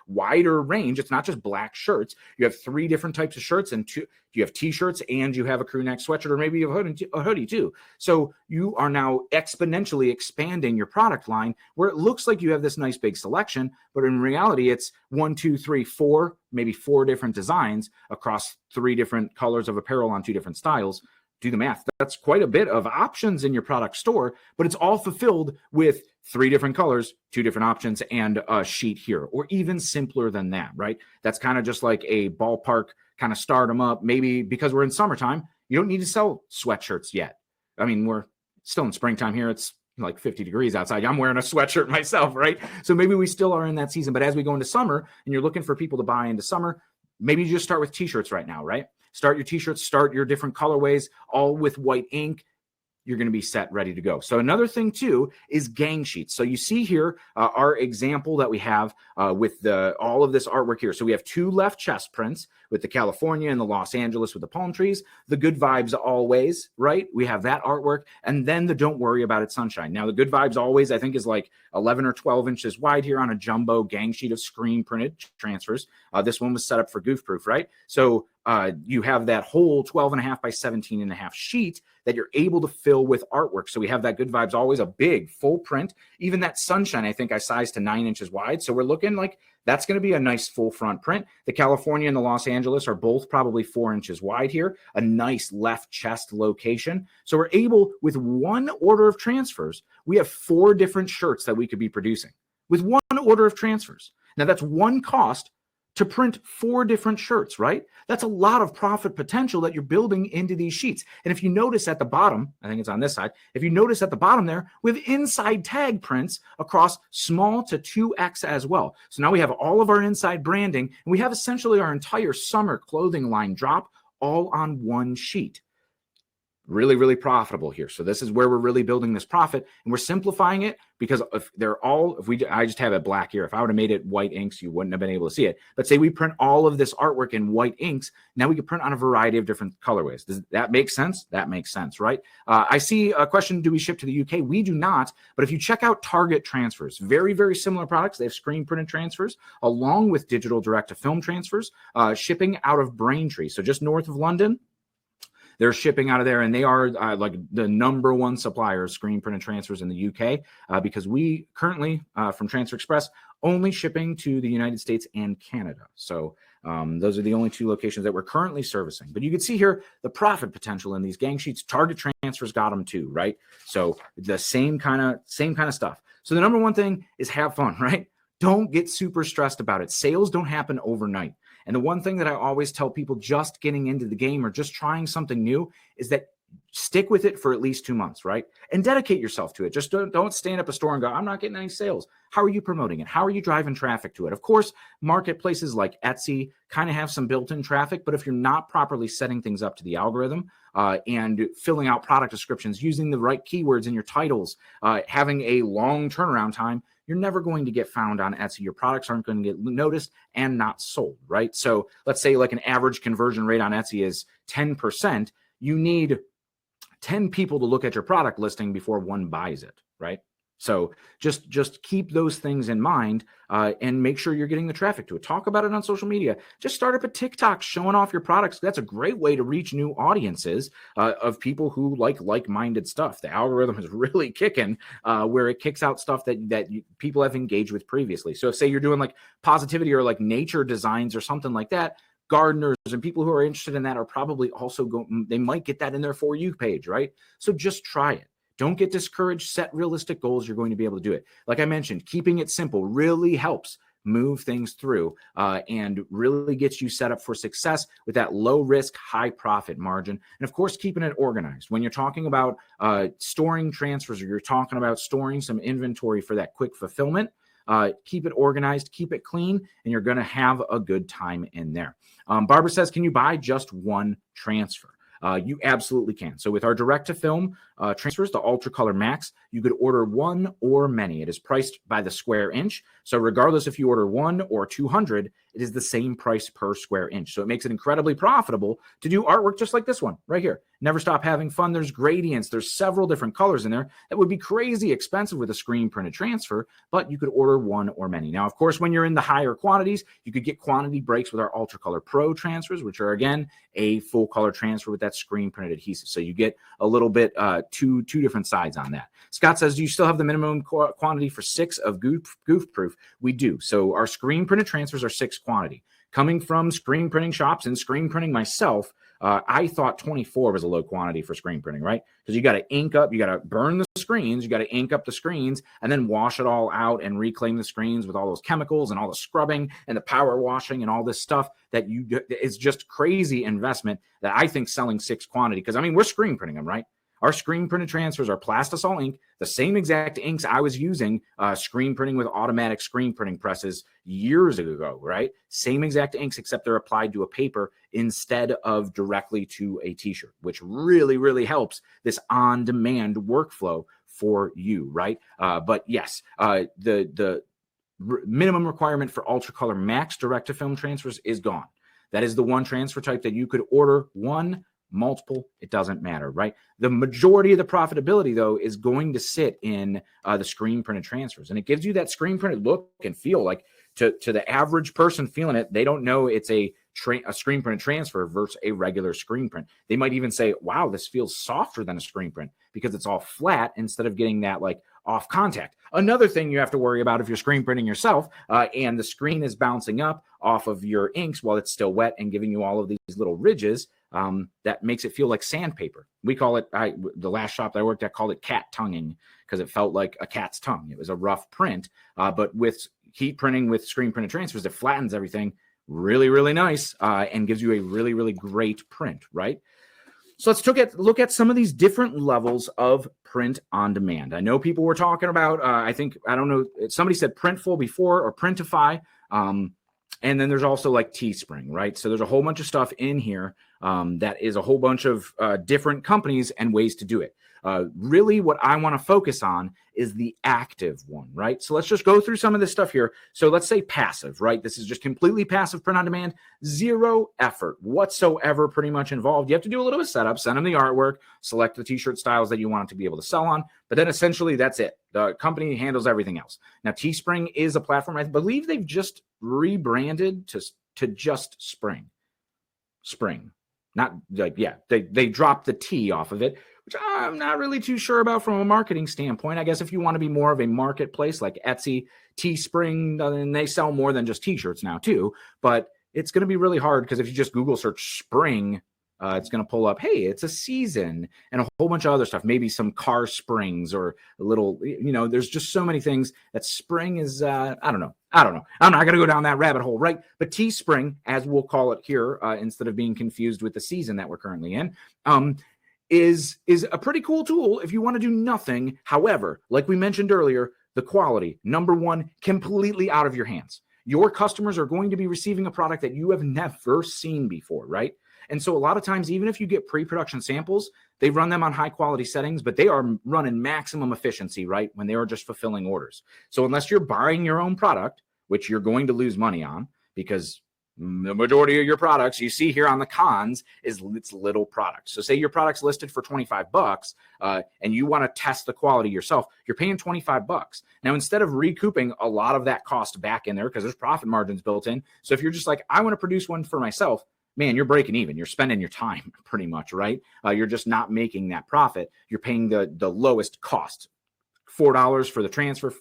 wider range. It's not just black shirts. You have 3 different types of shirts and you have t-shirts and you have a crew neck sweatshirt or maybe a hoodie too. So you are now exponentially expanding your product line where it looks like you have this nice big selection, but in reality it's 1, 2, 3, 4, maybe 4 different designs across 3 different colors of apparel on 2 different styles. do the math. That's quite a bit of options in your product store, but it's all fulfilled with 3 different colors, 2 different options, and a sheet here, or even simpler than that, right? That's kind of just like a ballpark kind of start them up. Maybe because we're in summertime, you don't need to sell sweatshirts yet. I mean, we're still in springtime here. It's like 50 degrees outside. I'm wearing a sweatshirt myself, right? So maybe we still are in that season. But as we go into summer and you're looking for people to buy into summer, maybe you just start with t-shirts right now, right? Start your t-shirts, start your different colorways, all with white ink. You're going to be set, ready to go. So another thing too is gang sheets. So you see here our example that we have with all of this artwork here. So we have 2 left chest prints with the California and the Los Angeles with the palm trees, the good vibes always, right? We have that artwork, and then the don't worry about it sunshine. Now the good vibes always, I think, is like 11 or 12 inches wide here on a jumbo gang sheet of screen printed transfers. This one was set up for goof proof, right? So you have that whole 12.5 by 17.5 sheet that you're able to fill with artwork. So we have that good vibes always, a big full print. Even that sunshine, I think I sized to 9 inches wide. So we're looking like that's going to be a nice full front print. The California and the Los Angeles are both probably 4 inches wide here, a nice left chest location. So we're able, with one order of transfers, we have 4 different shirts that we could be producing with one order of transfers. Now that's one cost to print 4 different shirts, right? That's a lot of profit potential that you're building into these sheets. And if you notice at the bottom, I think it's on this side, if you notice at the bottom there, we have inside tag prints across small to 2X as well. So now we have all of our inside branding, and we have essentially our entire summer clothing line drop all on one sheet. Really, really profitable here. So this is where we're really building this profit, and we're simplifying it because if they're all, I just have it black here. If I would have made it white inks, you wouldn't have been able to see it. But say we print all of this artwork in white inks. Now we can print on a variety of different colorways. Does that make sense? That makes sense, right? I see a question, do we ship to the UK? We do not, but if you check out Target transfers, very, very similar products. They have screen printed transfers along with digital direct to film transfers, shipping out of Braintree. So just north of London. They're shipping out of there, and they are like the #1 supplier of screen printed transfers in the UK because we currently, from Transfer Express, only shipping to the United States and Canada. So those are the only 2 locations that we're currently servicing. But you can see here the profit potential in these gang sheets. Target transfers got them too, right? So the same kind of stuff. So the #1 thing is have fun, right? Don't get super stressed about it. Sales don't happen overnight. And the one thing that I always tell people just getting into the game or just trying something new is that stick with it for at least 2 months, right? And dedicate yourself to it. Just don't stand up a store and go, I'm not getting any sales. How are you promoting it? How are you driving traffic to it? Of course, marketplaces like Etsy kind of have some built-in traffic, but if you're not properly setting things up to the algorithm and filling out product descriptions, using the right keywords in your titles, having a long turnaround time, you're never going to get found on Etsy. Your products aren't going to get noticed and not sold, right? So let's say like an average conversion rate on Etsy is 10%. You need 10 people to look at your product listing before one buys it, right? So just keep those things in mind and make sure you're getting the traffic to it. Talk about it on social media. Just start up a TikTok showing off your products. That's a great way to reach new audiences of people who like-minded stuff. The algorithm is really kicking where it kicks out stuff that people have engaged with previously. So if say you're doing like positivity or like nature designs or something like that, gardeners and people who are interested in that are probably also they might get that in their For You page, right? So just try it. Don't get discouraged. Set realistic goals. You're going to be able to do it. Like I mentioned, keeping it simple really helps move things through and really gets you set up for success with that low risk, high profit margin. And of course, keeping it organized. When you're talking about storing transfers or you're talking about storing some inventory for that quick fulfillment, keep it organized, keep it clean, and you're going to have a good time in there. Barbara says, can you buy just one transfer? You absolutely can. So with our direct to film transfers, the Ultra Color Max, you could order one or many. It is priced by the square inch. So regardless if you order 1 or 200, it is the same price per square inch. So it makes it incredibly profitable to do artwork just like this one right here. Never Stop Having Fun. There's gradients. There's several different colors in there that would be crazy expensive with a screen printed transfer, but you could order 1 or many. Now, of course, when you're in the higher quantities, you could get quantity breaks with our Ultra Color Pro transfers, which are, again, a full color transfer with that screen printed adhesive. So you get a little bit, two different sides on that. Scott says, do you still have the minimum quantity for 6 of goof proof? We do. So our screen printed transfers are 6 quantity. Coming from screen printing shops and screen printing myself, I thought 24 was a low quantity for screen printing, right? Because you got to ink up, you got to burn the screens, you got to ink up the screens, and then wash it all out and reclaim the screens with all those chemicals and all the scrubbing and the power washing and all this stuff that it's just crazy investment that I think selling 6 quantity, because I mean, we're screen printing them, right? Our screen printed transfers are plastisol ink, the same exact inks I was using screen printing with automatic screen printing presses years ago, right? Same exact inks, except they're applied to a paper instead of directly to a t-shirt, which really, really helps this on-demand workflow for you, right? But yes, the minimum requirement for Ultracolor Max direct-to-film transfers is gone. That is the one transfer type that you could order one, multiple, it doesn't matter, right? The majority of the profitability, though, is going to sit in the screen printed transfers, and it gives you that screen printed look and feel. Like to the average person feeling it, they don't know it's a screen printed transfer versus a regular screen print. They might even say, wow, this feels softer than a screen print because it's all flat instead of getting that like off contact. Another thing you have to worry about if you're screen printing yourself and the screen is bouncing up off of your inks while it's still wet and giving you all of these little ridges, that makes it feel like sandpaper. We call it, the last shop that I worked at called it cat tonguing because it felt like a cat's tongue. It was a rough print, but with heat printing with screen printed transfers, it flattens everything really, really nice and gives you a really, really great print, right? So let's look at some of these different levels of print on demand. I know people were talking about, I don't know, somebody said Printful before or Printify. And then there's also like Teespring, right? So there's a whole bunch of stuff in here that is a whole bunch of different companies and ways to do it. Really what I want to focus on is the active one, right? So let's just go through some of this stuff here. So let's say passive, right? This is just completely passive print on demand, zero effort whatsoever pretty much involved. You have to do a little bit of setup, send them the artwork, select the t-shirt styles that you want it to be able to sell on, but then essentially that's it. The company handles everything else. Now, Teespring is a platform. I believe they've just rebranded to just Spring. Not like, yeah, they dropped the T off of it, which I'm not really too sure about from a marketing standpoint. I guess if you want to be more of a marketplace like Etsy, Teespring, and they sell more than just t-shirts now too, but it's going to be really hard because if you just Google search spring, it's going to pull up, hey, it's a season and a whole bunch of other stuff, maybe some car springs or a little, there's just so many things that spring is, I don't know. I'm not going to go down that rabbit hole, right? But Teespring, as we'll call it here, instead of being confused with the season that we're currently in, is a pretty cool tool if you want to do nothing. However, like we mentioned earlier, the quality, number one, completely out of your hands. Your customers are going to be receiving a product that you have never seen before, right? And so a lot of times, even if you get pre-production samples, they run them on high quality settings, but they are running maximum efficiency, right? When they are just fulfilling orders. So unless you're buying your own product, which you're going to lose money on because the majority of your products you see here on the cons is it's little products. So say your product's listed for $25 and you want to test the quality yourself, you're paying $25. Now, instead of recouping a lot of that cost back in there because there's profit margins built in. So if you're just like, I want to produce one for myself, man, you're breaking even. You're spending your time pretty much, right? You're just not making that profit. You're paying the lowest cost, $4 for the transfer,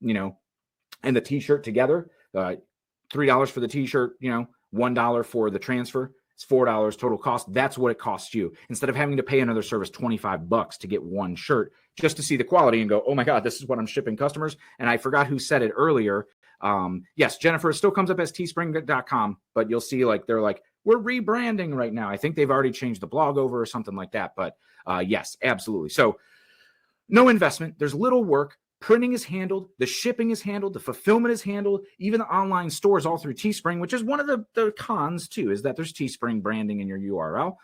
and the t-shirt together, $3 for the t-shirt, $1 for the transfer. It's $4 total cost. That's what it costs you. Instead of having to pay another service $25 to get one shirt just to see the quality and go, oh my God, this is what I'm shipping customers. And I forgot who said it earlier. Yes, Jennifer, it still comes up as teespring.com, but you'll see they're like, we're rebranding right now. I think they've already changed the blog over or something like that. But yes, absolutely. So no investment. There's little work. Printing is handled. The shipping is handled. The fulfillment is handled. Even the online stores all through Teespring, which is one of the cons too, is that there's Teespring branding in your URL.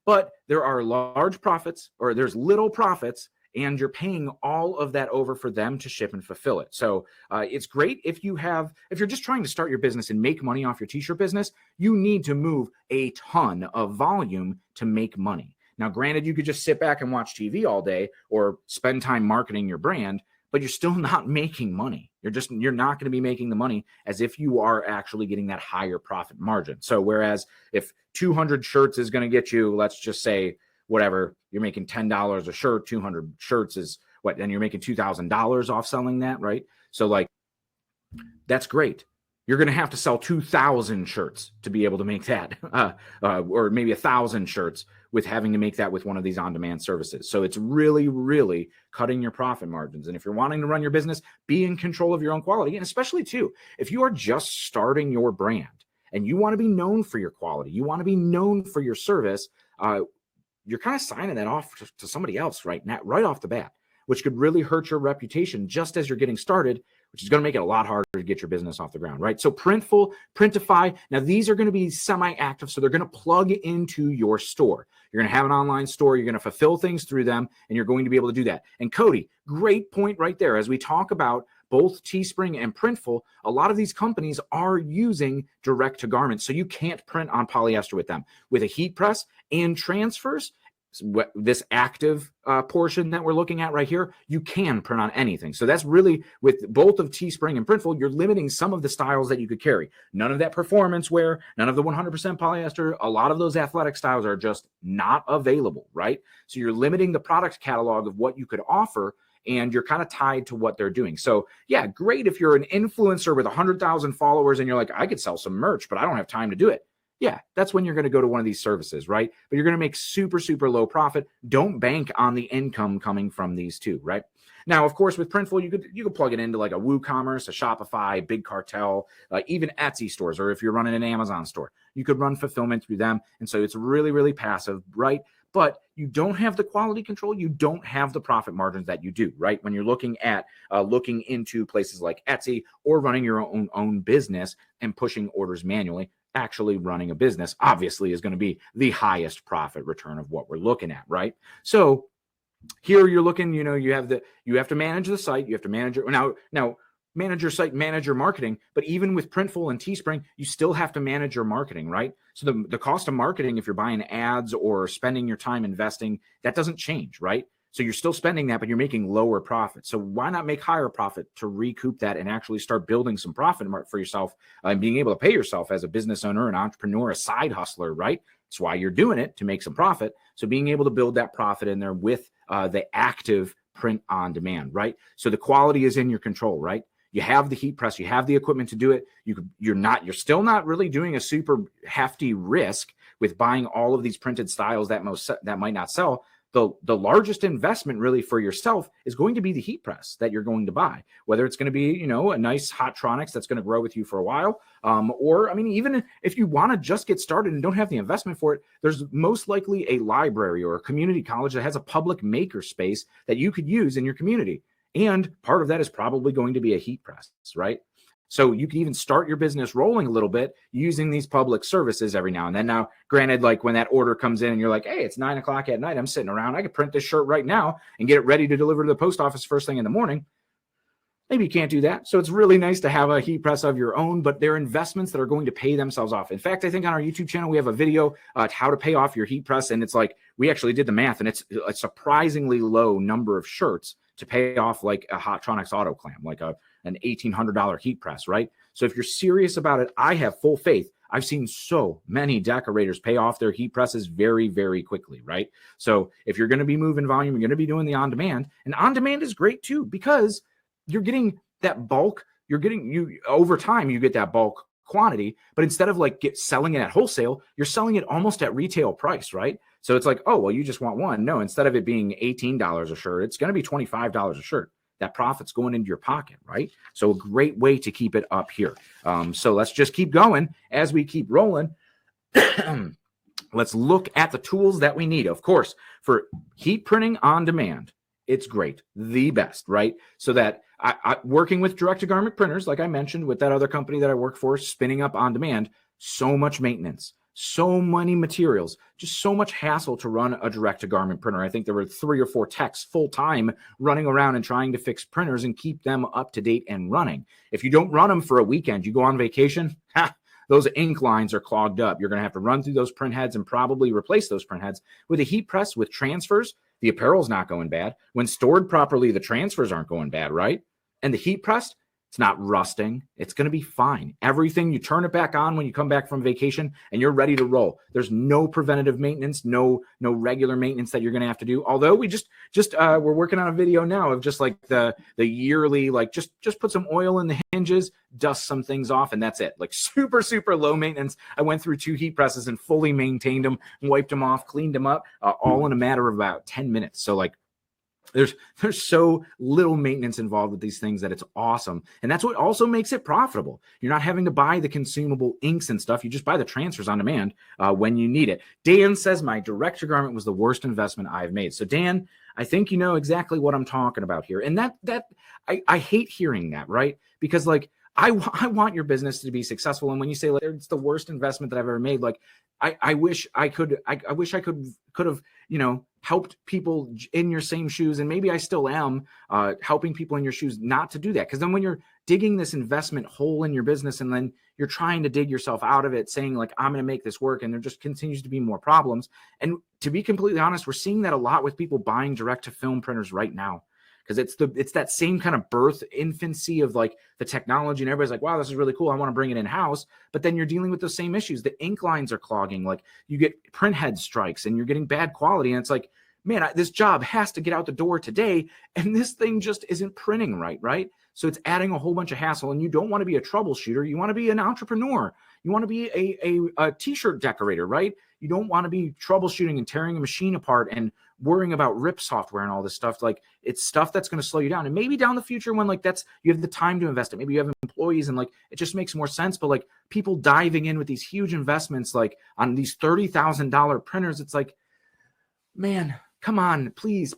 But there are large profits or there's little profits and you're paying all of that over for them to ship and fulfill it. So it's great if you're just trying to start your business and make money off your t-shirt business, you need to move a ton of volume to make money. Now, granted, you could just sit back and watch TV all day or spend time marketing your brand, but you're still not making money. You're not going to be making the money as if you are actually getting that higher profit margin. So whereas if 200 shirts is going to get you, let's just say, whatever, you're making $10 a shirt, 200 shirts is what, and you're making $2,000 off selling that, right? So that's great. you're going to have to sell 2,000 shirts to be able to make that, or maybe 1,000 shirts with having to make that with one of these on-demand services. So it's really, really cutting your profit margins. And if you're wanting to run your business, be in control of your own quality. And especially too, if you are just starting your brand and you want to be known for your quality, you want to be known for your service, you're kind of signing that off to somebody else right off the bat, which could really hurt your reputation just as you're getting started, which is going to make it a lot harder to get your business off the ground, right? So Printful, Printify, now these are going to be semi-active, so they're going to plug into your store. You're going to have an online store, you're going to fulfill things through them, and you're going to be able to do that. And Cody, great point right there. As we talk about both Teespring and Printful, a lot of these companies are using direct to garments, so you can't print on polyester with them. With a heat press and transfers, this active portion that we're looking at right here, you can print on anything. So that's really, with both of Teespring and Printful, you're limiting some of the styles that you could carry. None of that performance wear, none of the 100% polyester. A lot of those athletic styles are just not available, right? So you're limiting the product catalog of what you could offer, and you're kind of tied to what they're doing. So yeah, great if you're an influencer with 100,000 followers and you're like, I could sell some merch, but I don't have time to do it. Yeah, that's when you're going to go to one of these services, right? But you're going to make super, super low profit. Don't bank on the income coming from these two, right? Now, of course, with Printful, you could plug it into like a WooCommerce, a Shopify, Big Cartel, even Etsy stores, or if you're running an Amazon store, you could run fulfillment through them. And so it's really, really passive, right? But you don't have the quality control. You don't have the profit margins that you do, right? When you're looking at looking into places like Etsy or running your own business and pushing orders manually, actually running a business obviously is going to be the highest profit return of what we're looking at, right? So here you're looking, you have to manage the site, you have to manage it now manage your site, manage your marketing. But even with Printful and Teespring, you still have to manage your marketing, right? So the cost of marketing, if you're buying ads or spending your time investing, that doesn't change, right? So you're still spending that, but you're making lower profit. So why not make higher profit to recoup that and actually start building some profit for yourself and being able to pay yourself as a business owner, an entrepreneur, a side hustler, right? That's why you're doing it, to make some profit. So being able to build that profit in there with the active print on demand, right? So the quality is in your control, right? You have the heat press, you have the equipment to do it. You're still not really doing a super hefty risk with buying all of these printed styles that might not sell. The largest investment really for yourself is going to be the heat press that you're going to buy, whether it's going to be, a nice Hotronix that's going to grow with you for a while. Or, I mean, even if you want to just get started and don't have the investment for it, there's most likely a library or a community college that has a public maker space that you could use in your community. And part of that is probably going to be a heat press, right? So you can even start your business rolling a little bit using these public services every now and then. Now, granted, like when that order comes in and you're like, hey, it's 9 o'clock at night, I'm sitting around, I could print this shirt right now and get it ready to deliver to the post office first thing in the morning. Maybe you can't do that. So it's really nice to have a heat press of your own, but they're investments that are going to pay themselves off. In fact, I think on our YouTube channel, we have a video how to pay off your heat press. And it's like, we actually did the math, and it's a surprisingly low number of shirts to pay off like a Hotronix autoclam, like an $1,800 heat press, right? So if you're serious about it, I have full faith. I've seen so many decorators pay off their heat presses very, very quickly, right? So if you're going to be moving volume, you're going to be doing the on-demand. And on-demand is great too, because you're getting that bulk. Over time, you get that bulk quantity, but instead of like selling it at wholesale, you're selling it almost at retail price, right? So it's like, oh, well, you just want one. No, instead of it being $18 a shirt, it's going to be $25 a shirt. That profit's going into your pocket, right? So a great way to keep it up here. So let's just keep going as we keep rolling. Let's look at the tools that we need. Of course, for heat printing on demand, it's great, the best, right? So that I working with direct-to-garment printers, like I mentioned, with that other company that I work for, spinning up on demand, so much maintenance, so many materials, just so much hassle to run a direct-to-garment printer. I think there were 3 or 4 techs full-time running around and trying to fix printers and keep them up to date and running. If you don't run them for a weekend, you go on vacation, those ink lines are clogged up. You're going to have to run through those print heads and probably replace those print heads. With a heat press, with transfers, the apparel's not going bad. When stored properly, the transfers aren't going bad, right? And the heat press, It's not rusting. It's going to be fine. Everything, you turn it back on when you come back from vacation and you're ready to roll. There's no preventative maintenance, no regular maintenance that you're going to have to do. Although we just we're working on a video now of just like the yearly, like just put some oil in the hinges, dust some things off, and that's it. Like super, super low maintenance. I went through 2 heat presses and fully maintained them, wiped them off, cleaned them up, all in a matter of about 10 minutes. So like, there's so little maintenance involved with these things that it's awesome. And that's what also makes it profitable. You're not having to buy the consumable inks and stuff. You just buy the transfers on demand when you need it. Dan says my direct to garment was the worst investment I've made. So Dan, I think you know exactly what I'm talking about here. And I hate hearing that, right? Because like, I want your business to be successful. And when you say like it's the worst investment that I've ever made, like I wish I could have, you know, helped people in your same shoes. And maybe I still am helping people in your shoes not to do that. Because then when you're digging this investment hole in your business and then you're trying to dig yourself out of it, saying like, I'm going to make this work. And there just continues to be more problems. And to be completely honest, we're seeing that a lot with people buying direct to film printers right now. Because it's that same kind of birth infancy of like the technology, and everybody's like, wow, this is really cool, I want to bring it in house. But then you're dealing with those same issues. The ink lines are clogging, like you get print head strikes and you're getting bad quality, and it's like, man, this job has to get out the door today, and this thing just isn't printing right? So it's adding a whole bunch of hassle. And you don't want to be a troubleshooter, you want to be an entrepreneur, you want to be a t-shirt decorator, right? You don't want to be troubleshooting and tearing a machine apart and worrying about RIP software and all this stuff. Like it's stuff that's going to slow you down. And maybe down the future when like you have the time to invest it, maybe you have employees and like it just makes more sense. But like people diving in with these huge investments, like on these $30,000 printers, it's like, man, come on, please,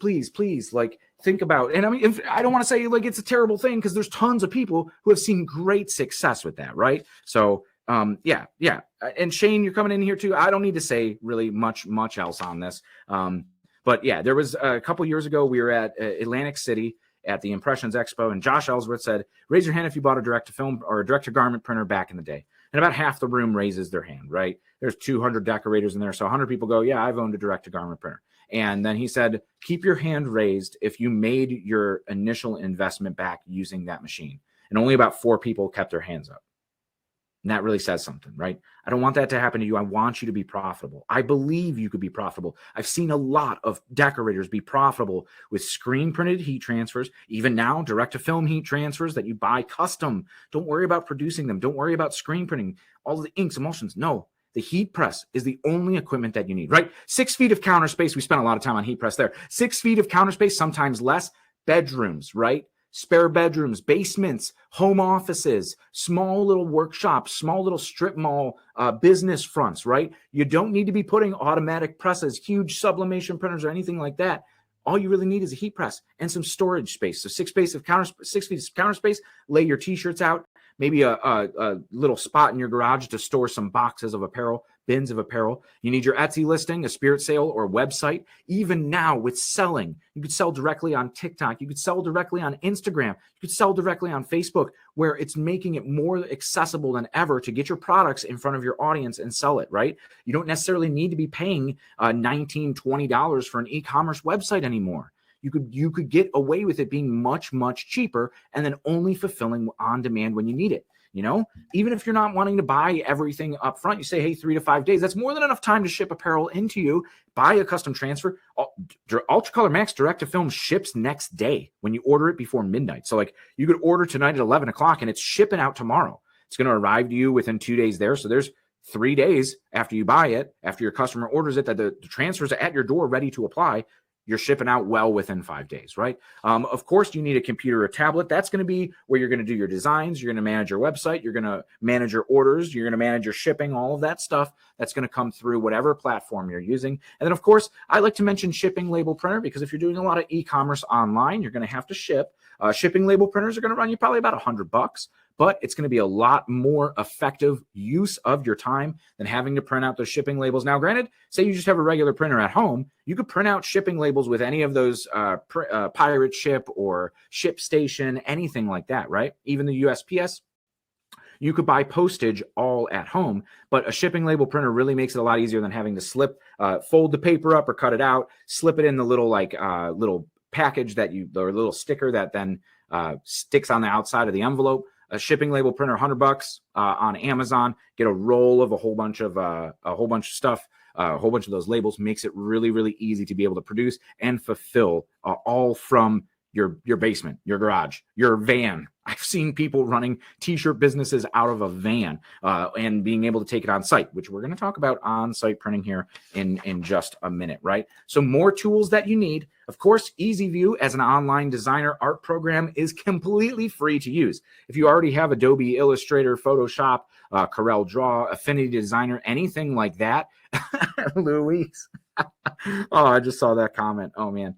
like think about. And I mean, I don't want to say like it's a terrible thing, because there's tons of people who have seen great success with that, right? So yeah. And Shane, you're coming in here too. I don't need to say really much else on this. But yeah, there was a couple years ago, we were at Atlantic City at the Impressions Expo, and Josh Ellsworth said, raise your hand if you bought a direct to film or a direct to garment printer back in the day. And about half the room raises their hand, right? There's 200 decorators in there. So 100 people go, yeah, I've owned a direct to garment printer. And then he said, keep your hand raised if you made your initial investment back using that machine. And only about 4 people kept their hands up. And that really says something, right? I don't want that to happen to you. I want you to be profitable. I believe you could be profitable. I've seen a lot of decorators be profitable with screen printed heat transfers, even now direct to film heat transfers that you buy custom. Don't worry about producing them. Don't worry about screen printing, all the inks, emulsions. No, the heat press is the only equipment that you need, right? 6 feet of counter space. We spent a lot of time on heat press there. 6 feet of counter space, sometimes less. Bedrooms, right? Spare bedrooms, basements, home offices, small little workshops, small little strip mall business fronts, right? You don't need to be putting automatic presses, huge sublimation printers or anything like that. All you really need is a heat press and some storage space. So 6 feet of counter space, lay your t-shirts out, maybe a little spot in your garage to store some boxes of apparel, bins of apparel. You need your Etsy listing, a spirit sale, or website. Even now with selling, you could sell directly on TikTok. You could sell directly on Instagram. You could sell directly on Facebook, where it's making it more accessible than ever to get your products in front of your audience and sell it, right? You don't necessarily need to be paying $19, $20 for an e-commerce website anymore. You could get away with it being much cheaper, and then only fulfilling on demand when you need it. You know, even if you're not wanting to buy everything up front, you say, hey, 3 to 5 days. That's more than enough time to ship apparel into you. Buy a custom transfer. Ultracolor Max direct to film ships next day when you order it before midnight. So like you could order tonight at 11 o'clock and it's shipping out tomorrow. It's going to arrive to you within 2 days there. So there's 3 days after you buy it, after your customer orders it, that the transfers are at your door ready to apply. You're shipping out well within 5 days, right? Of course, you need a computer or tablet. That's going to be where you're going to do your designs. You're going to manage your website. You're going to manage your orders. You're going to manage your shipping, all of that stuff. That's going to come through whatever platform you're using. And then, of course, I like to mention shipping label printer, because if you're doing a lot of e-commerce online, you're going to have to ship. Shipping label printers are going to run you probably about $100, but it's going to be a lot more effective use of your time than having to print out those shipping labels. Now, granted, say you just have a regular printer at home, you could print out shipping labels with any of those Pirate Ship or ShipStation, anything like that, right? Even the USPS. You could buy postage all at home, but a shipping label printer really makes it a lot easier than having to fold the paper up or cut it out, slip it in the little little package or little sticker that then sticks on the outside of the envelope. A shipping label printer, $100 on Amazon. Get a roll of a whole bunch of stuff. A whole bunch of those labels makes it really, really easy to be able to produce and fulfill all from your basement, your garage, your van. I've seen people running t-shirt businesses out of a van and being able to take it on site, which we're going to talk about on-site printing here in just a minute, right? So more tools that you need. Of course, EasyView as an online designer art program is completely free to use. If you already have Adobe Illustrator, Photoshop, Corel Draw, Affinity Designer, anything like that, Louise. Oh, I just saw that comment. Oh, man.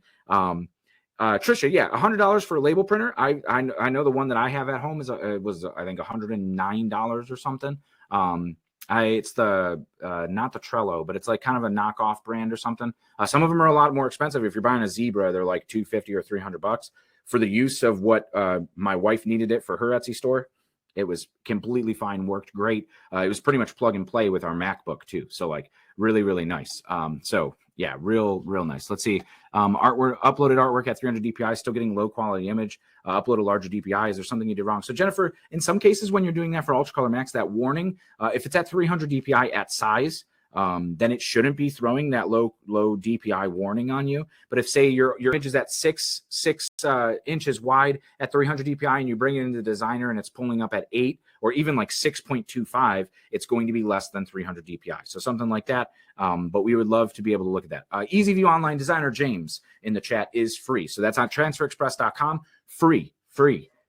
Trisha, yeah, $100 for a label printer. I know the one that I have at home was I think $109 or something. It's the not the Trello, but it's like kind of a knockoff brand or something. Some of them are a lot more expensive. If you're buying a Zebra, they're like $250 or $300 for the use of what my wife needed it for her Etsy store. It was completely fine, worked great. It was pretty much plug and play with our MacBook too. So like really, really nice. So yeah, real nice. Let's see. Uploaded artwork at 300 DPI, still getting low quality image. Upload a larger DPI. Is there something you did wrong? So Jennifer, in some cases when you're doing that for Ultra Color Max, that warning, if it's at 300 DPI at size, then it shouldn't be throwing that low DPI warning on you. But if say your image is at six inches wide at 300 DPI and you bring it into the designer and it's pulling up at 8 or even like 6.25, it's going to be less than 300 DPI. So something like that. But we would love to be able to look at that. EasyView Online Designer James in the chat is free. So that's on transferexpress.com. Free.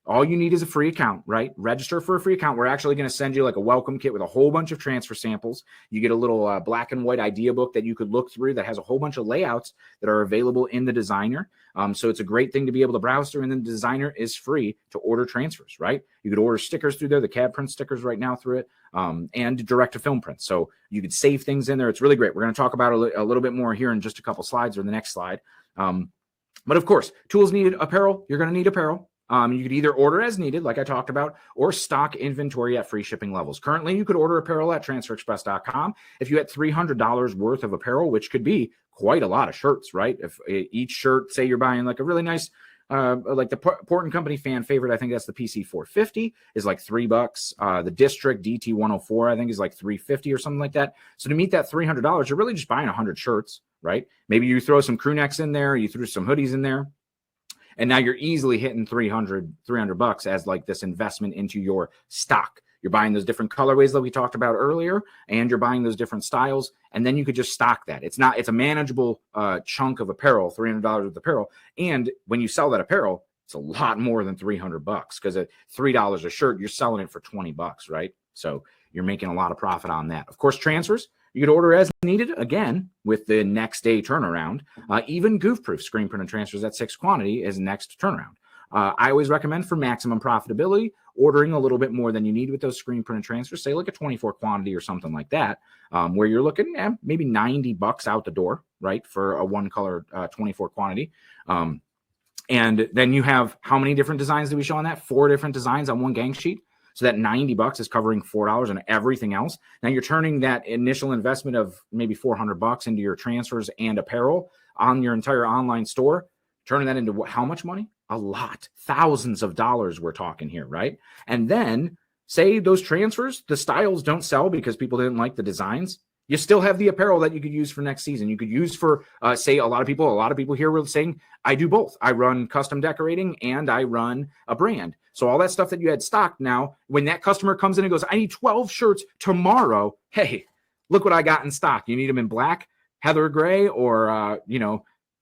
All you need is a free account, right? Register for a free account. We're actually going to send you like a welcome kit with a whole bunch of transfer samples. You get a little black and white idea book that you could look through that has a whole bunch of layouts that are available in the designer. So it's a great thing to be able to browse through. And then the designer is free to order transfers, right? You could order stickers through there, the CAD print stickers right now through it, and direct to film prints. So you could save things in there. It's really great. We're going to talk about a little bit more here in just a couple slides or the next slide. But of course, tools needed, apparel. You're going to need apparel. You could either order as needed, like I talked about, or stock inventory at free shipping levels. Currently, you could order apparel at transferexpress.com. If you had $300 worth of apparel, which could be quite a lot of shirts, right? If each shirt, say you're buying like a really nice, like the Port & Company fan favorite, I think that's the PC 450, is like $3. The District DT 104, I think is like $350 or something like that. So to meet that $300, you're really just buying 100 shirts, right? Maybe you throw some crew necks in there, you threw some hoodies in there. And now you're easily hitting $300 as like this investment into your stock. You're buying those different colorways that we talked about earlier, and you're buying those different styles. And then you could just stock that. It's a manageable chunk of apparel, $300 of apparel. And when you sell that apparel, it's a lot more than $300 because at $3 a shirt, you're selling it for $20, right? So you're making a lot of profit on that. Of course, transfers. You could order as needed, again, with the next day turnaround. Even goof-proof screen printed transfers at 6 quantity is next turnaround. I always recommend for maximum profitability, ordering a little bit more than you need with those screen printed transfers, say like a 24 quantity or something like that, where you're looking at maybe $90 out the door, right, for a one color 24 quantity. And then you have how many different designs do we show on that? 4 different designs on one gang sheet. So that $90 is covering $4 and everything else. Now you're turning that initial investment of maybe $400 into your transfers and apparel on your entire online store, turning that into how much money? A lot, thousands of dollars we're talking here, right? And then say those transfers, the styles don't sell because people didn't like the designs. You still have the apparel that you could use for next season. You could use for, say, a lot of people here were saying, I do both. I run custom decorating and I run a brand. So all that stuff that you had stocked now, when that customer comes in and goes, I need 12 shirts tomorrow. Hey, look what I got in stock. You need them in black, heather gray, or,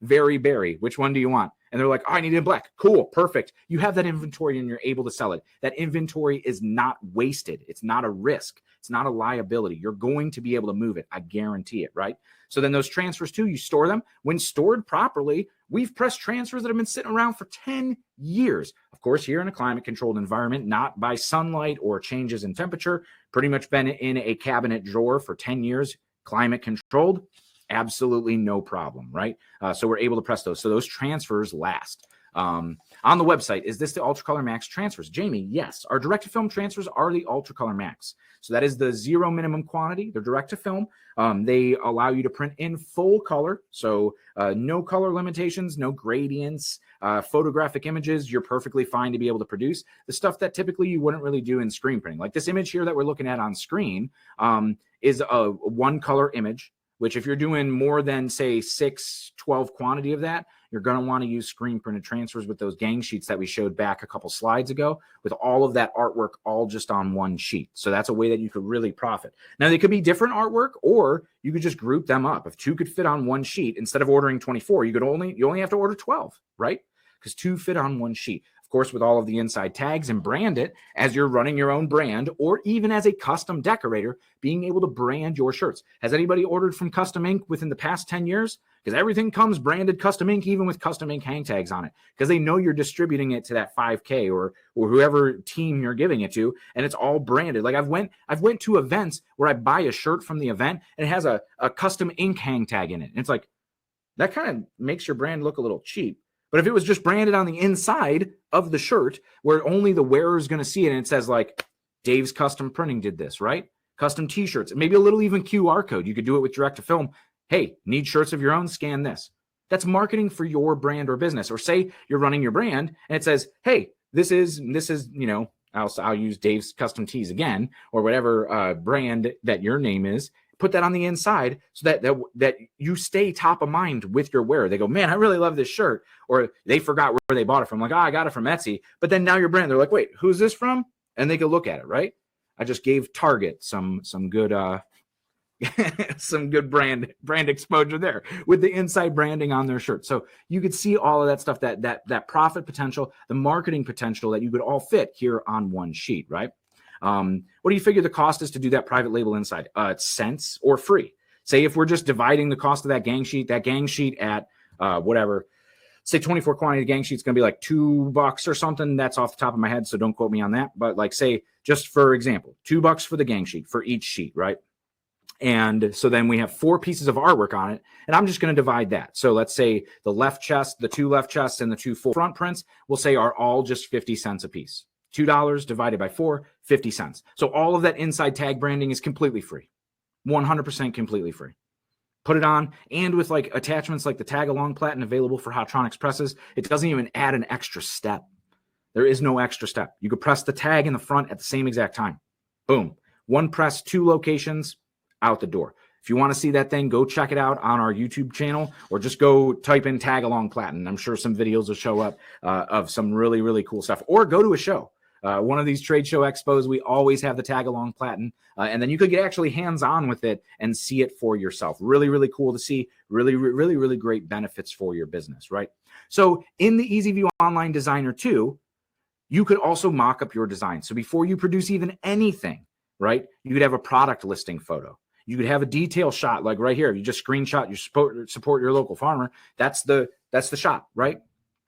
very berry. Which one do you want? And they're like, oh, I need it in black. Cool. Perfect. You have that inventory and you're able to sell it. That inventory is not wasted. It's not a risk. It's not a liability. You're going to be able to move it. I guarantee it, right? So then those transfers too, you store them. When stored properly, we've pressed transfers that have been sitting around for 10 years. Of course, here in a climate-controlled environment, not by sunlight or changes in temperature, pretty much been in a cabinet drawer for 10 years, climate-controlled, absolutely no problem, right? So we're able to press those. So those transfers last. On the website, is this the Ultracolor Max transfers? Jamie, yes. Our direct-to-film transfers are the Ultracolor Max. So that is the 0 minimum quantity. They're direct-to-film. They allow you to print in full color. So no color limitations, no gradients, photographic images. You're perfectly fine to be able to produce the stuff that typically you wouldn't really do in screen printing. Like this image here that we're looking at on screen is a one-color image, which if you're doing more than, say, 12 quantity of that, you're going to want to use screen printed transfers with those gang sheets that we showed back a couple slides ago, with all of that artwork all just on one sheet. So that's a way that you could really profit. Now, they could be different artwork, or you could just group them up. If 2 could fit on one sheet, instead of ordering 24, you only have to order 12, right? Because 2 fit on one sheet. Of course, with all of the inside tags, and brand it as you're running your own brand, or even as a custom decorator, being able to brand your shirts. Has anybody ordered from Custom Ink within the past 10 years? Because everything comes branded Custom Ink, even with Custom Ink hang tags on it, because they know you're distributing it to that 5K or whoever team you're giving it to, and it's all branded. Like I've went to events where I buy a shirt from the event and it has a Custom Ink hang tag in it. And it's like, that kind of makes your brand look a little cheap. But if it was just branded on the inside of the shirt where only the wearer is going to see it, and it says like Dave's Custom Printing did this, right? Custom t-shirts, maybe a little even QR code. You could do it with direct to film. Hey, need shirts of your own? Scan this. That's marketing for your brand or business. Or say you're running your brand and it says, hey, this is, you know, I'll use Dave's Custom Tees again, or whatever brand that your name is. Put that on the inside so that you stay top of mind with your wearer. They go, man, I really love this shirt. Or they forgot where they bought it from. Like, I got it from Etsy. But then now your brand, they're like, wait, who's this from? And they can look at it, right? I just gave Target some good some good brand exposure there with the inside branding on their shirt. So you could see all of that stuff, that profit potential, the marketing potential that you could all fit here on one sheet, right? What do you figure the cost is to do that private label inside? It's cents or free. Say if we're just dividing the cost of that gang sheet at whatever, say 24 quantity gang sheet's going to be like $2 or something. That's off the top of my head, so don't quote me on that. But like, say, just for example, $2 for the gang sheet for each sheet, right? And so then we have 4 pieces of artwork on it, and I'm just going to divide that. So let's say the left chest, the 2 left chests, and the 2 full front prints, we'll say are all just 50 cents a piece. $2 divided by 4, 50 cents. So all of that inside tag branding is completely free, 100% completely free. Put it on, and with like attachments like the tag along platen available for Hotronix presses, it doesn't even add an extra step. There is no extra step. You could press the tag in the front at the same exact time. Boom. 1 press, 2 locations, out the door. If you want to see that thing, go check it out on our YouTube channel, or just go type in tag along platen. I'm sure some videos will show up of some really, really cool stuff, or go to a show. One of these trade show expos, we always have the tag along platen, and then you could get actually hands-on with it and see it for yourself. Really, really cool to see. Really, really, really great benefits for your business, right? So in the EasyView Online Designer 2, you could also mock up your design. So before you produce even anything, right, you could have a product listing photo. You could have a detail shot, like right here. If you just screenshot, you support your local farmer. That's the shot, right?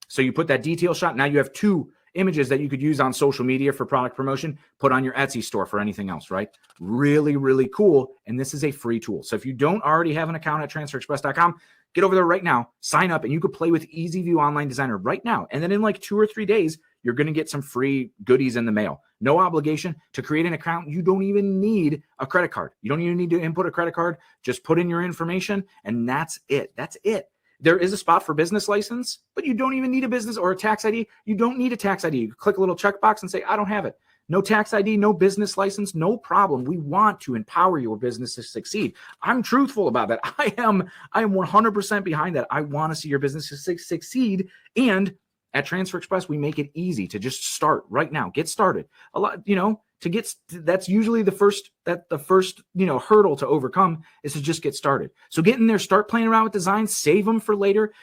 So you put that detail shot. Now you have 2 images that you could use on social media for product promotion, put on your Etsy store for anything else, right? Really, really cool. And this is a free tool. So if you don't already have an account at transferexpress.com, get over there right now, sign up, and you could play with EasyView Online Designer right now. And then in like 2 or 3 days, you're going to get some free goodies in the mail. No obligation. To create an account, you don't even need a credit card. You don't even need to input a credit card. Just put in your information, and that's it. That's it. There is a spot for business license, but you don't even need a business or a tax ID. You don't need a tax ID. You click a little checkbox and say, I don't have it. No tax ID, no business license, no problem. We want to empower your business to succeed. I'm truthful about that. I am 100% behind that. I want to see your business succeed. And at Transfer Express, we make it easy to just start right now. Get started. A lot, that's usually the first hurdle to overcome, is to just get started. So get in there, start playing around with designs, save them for later.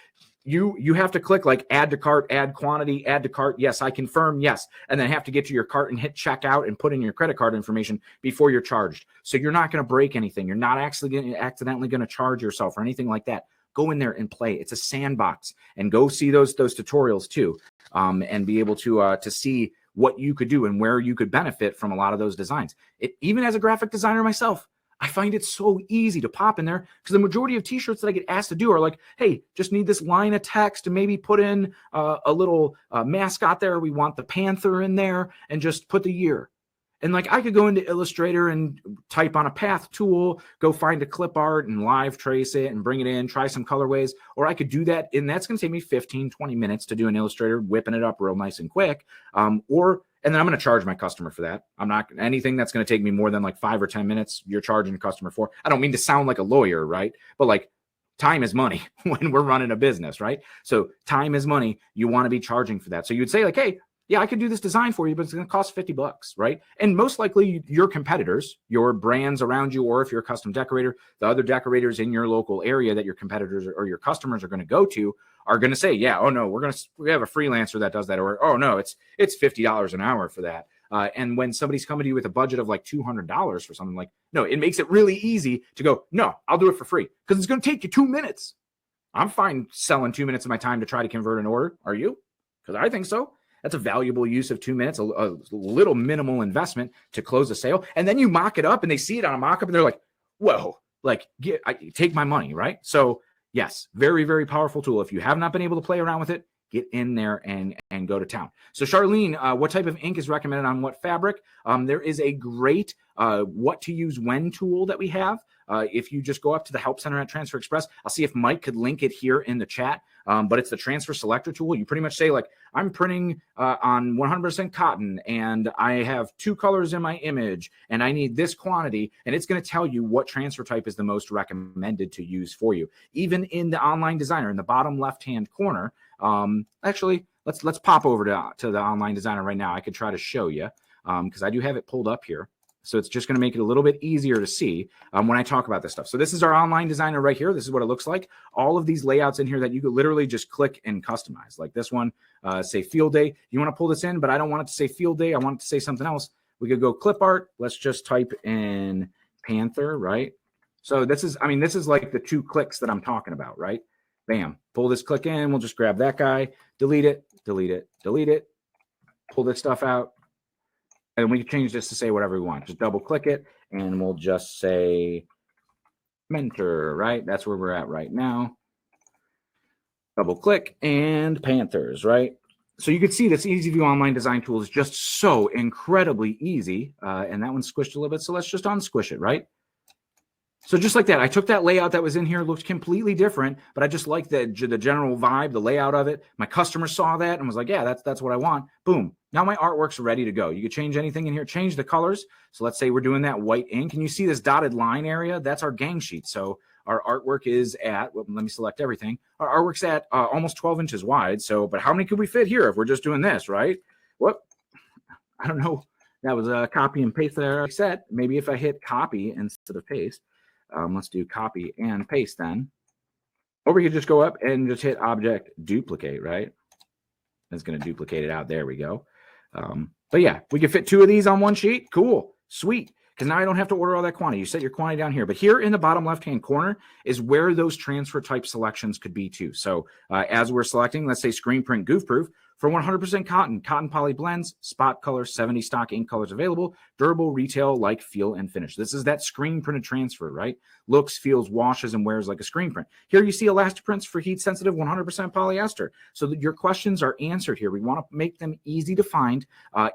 You have to click like add to cart, add quantity, add to cart. Yes, I confirm. Yes. And then have to get to your cart and hit checkout and put in your credit card information before you're charged. So you're not going to break anything. You're not actually accidentally going to charge yourself or anything like that. Go in there and play. It's a sandbox, and go see those tutorials too, and be able to see what you could do and where you could benefit from a lot of those designs. Even as a graphic designer myself, I find it so easy to pop in there because the majority of t-shirts that I get asked to do are like, hey, just need this line of text and maybe put in a little mascot there. We want the panther in there and just put the year. And like I could go into Illustrator and type on a path tool, go find a clip art and live trace it and bring it in, try some colorways, or I could do that. And that's going to take me 15, 20 minutes to do an Illustrator, whipping it up real nice and quick. And then I'm going to charge my customer for that. I'm not anything that's going to take me more than like 5 or 10 minutes. You're charging a customer for. I don't mean to sound like a lawyer, right? But like time is money when we're running a business, right? So time is money. You want to be charging for that. So you would say like, hey, yeah, I could do this design for you, but it's going to cost $50, right? And most likely your competitors, your brands around you, or if you're a custom decorator, the other decorators in your local area that your competitors or your customers are going to go to are going to say, yeah, oh no, we have a freelancer that does that, or oh no, it's $50 an hour for that. And when somebody's coming to you with a budget of like $200 for something, like, no, it makes it really easy to go, no, I'll do it for free because it's going to take you 2 minutes. I'm fine selling 2 minutes of my time to try to convert an order. Are you? Because I think so. That's a valuable use of 2 minutes, a little minimal investment to close a sale. And then you mock it up and they see it on a mock-up and they're like, whoa, like take my money, right? So yes, very, very powerful tool. If you have not been able to play around with it, get in there and go to town. So Charlene, what type of ink is recommended on what fabric? There is a great what to use when tool that we have. If you just go up to the help center at Transfer Express, I'll see if Mike could link it here in the chat. But it's the transfer selector tool. You pretty much say like, I'm printing on 100% cotton and I have 2 colors in my image and I need this quantity. And it's going to tell you what transfer type is the most recommended to use for you. Even in the online designer in the bottom left-hand corner. Actually, let's pop over to the online designer right now. I could try to show you because I do have it pulled up here. So it's just going to make it a little bit easier to see when I talk about this stuff. So this is our online designer right here. This is what it looks like. All of these layouts in here that you could literally just click and customize. Like this one, say field day. You want to pull this in, but I don't want it to say field day. I want it to say something else. We could go clip art. Let's just type in Panther, right? So this is like the 2 clicks that I'm talking about, right? Bam, pull this click in. We'll just grab that guy, delete it, delete it, delete it, pull this stuff out. And we can change this to say whatever we want. Just double click it and we'll just say mentor, right? That's where we're at right now. Double click and Panthers, right? So you can see this Easy View online design tool is just so incredibly easy. And that one squished a little bit. So let's just unsquish it, right? So just like that, I took that layout that was in here, looked completely different, but I just liked the general vibe, the layout of it. My customer saw that and was like, yeah, that's what I want. Boom. Now my artwork's ready to go. You could change anything in here, change the colors. So let's say we're doing that white ink. And you see this dotted line area? That's our gang sheet. So our artwork is at, well, let me select everything. Our artwork's at almost 12 inches wide. So, but how many could we fit here if we're just doing this, right? What? I don't know. That was a copy and paste there I said. Maybe if I hit copy instead of paste. Let's do copy and paste then. Or we could just go up and just hit object duplicate, right? It's going to duplicate it out. There we go. But yeah, we can fit 2 of these on one sheet. Cool. Sweet. Because now I don't have to order all that quantity. You set your quantity down here. But here in the bottom left-hand corner is where those transfer type selections could be too. So as we're selecting, let's say screen print goof proof for 100% cotton poly blends, spot color, 70 stock ink colors available, durable, retail, like, feel, and finish. This is that screen printed transfer, right? Looks, feels, washes, and wears like a screen print. Here you see elastic prints for heat sensitive 100% polyester. So that your questions are answered here. We want to make them easy to find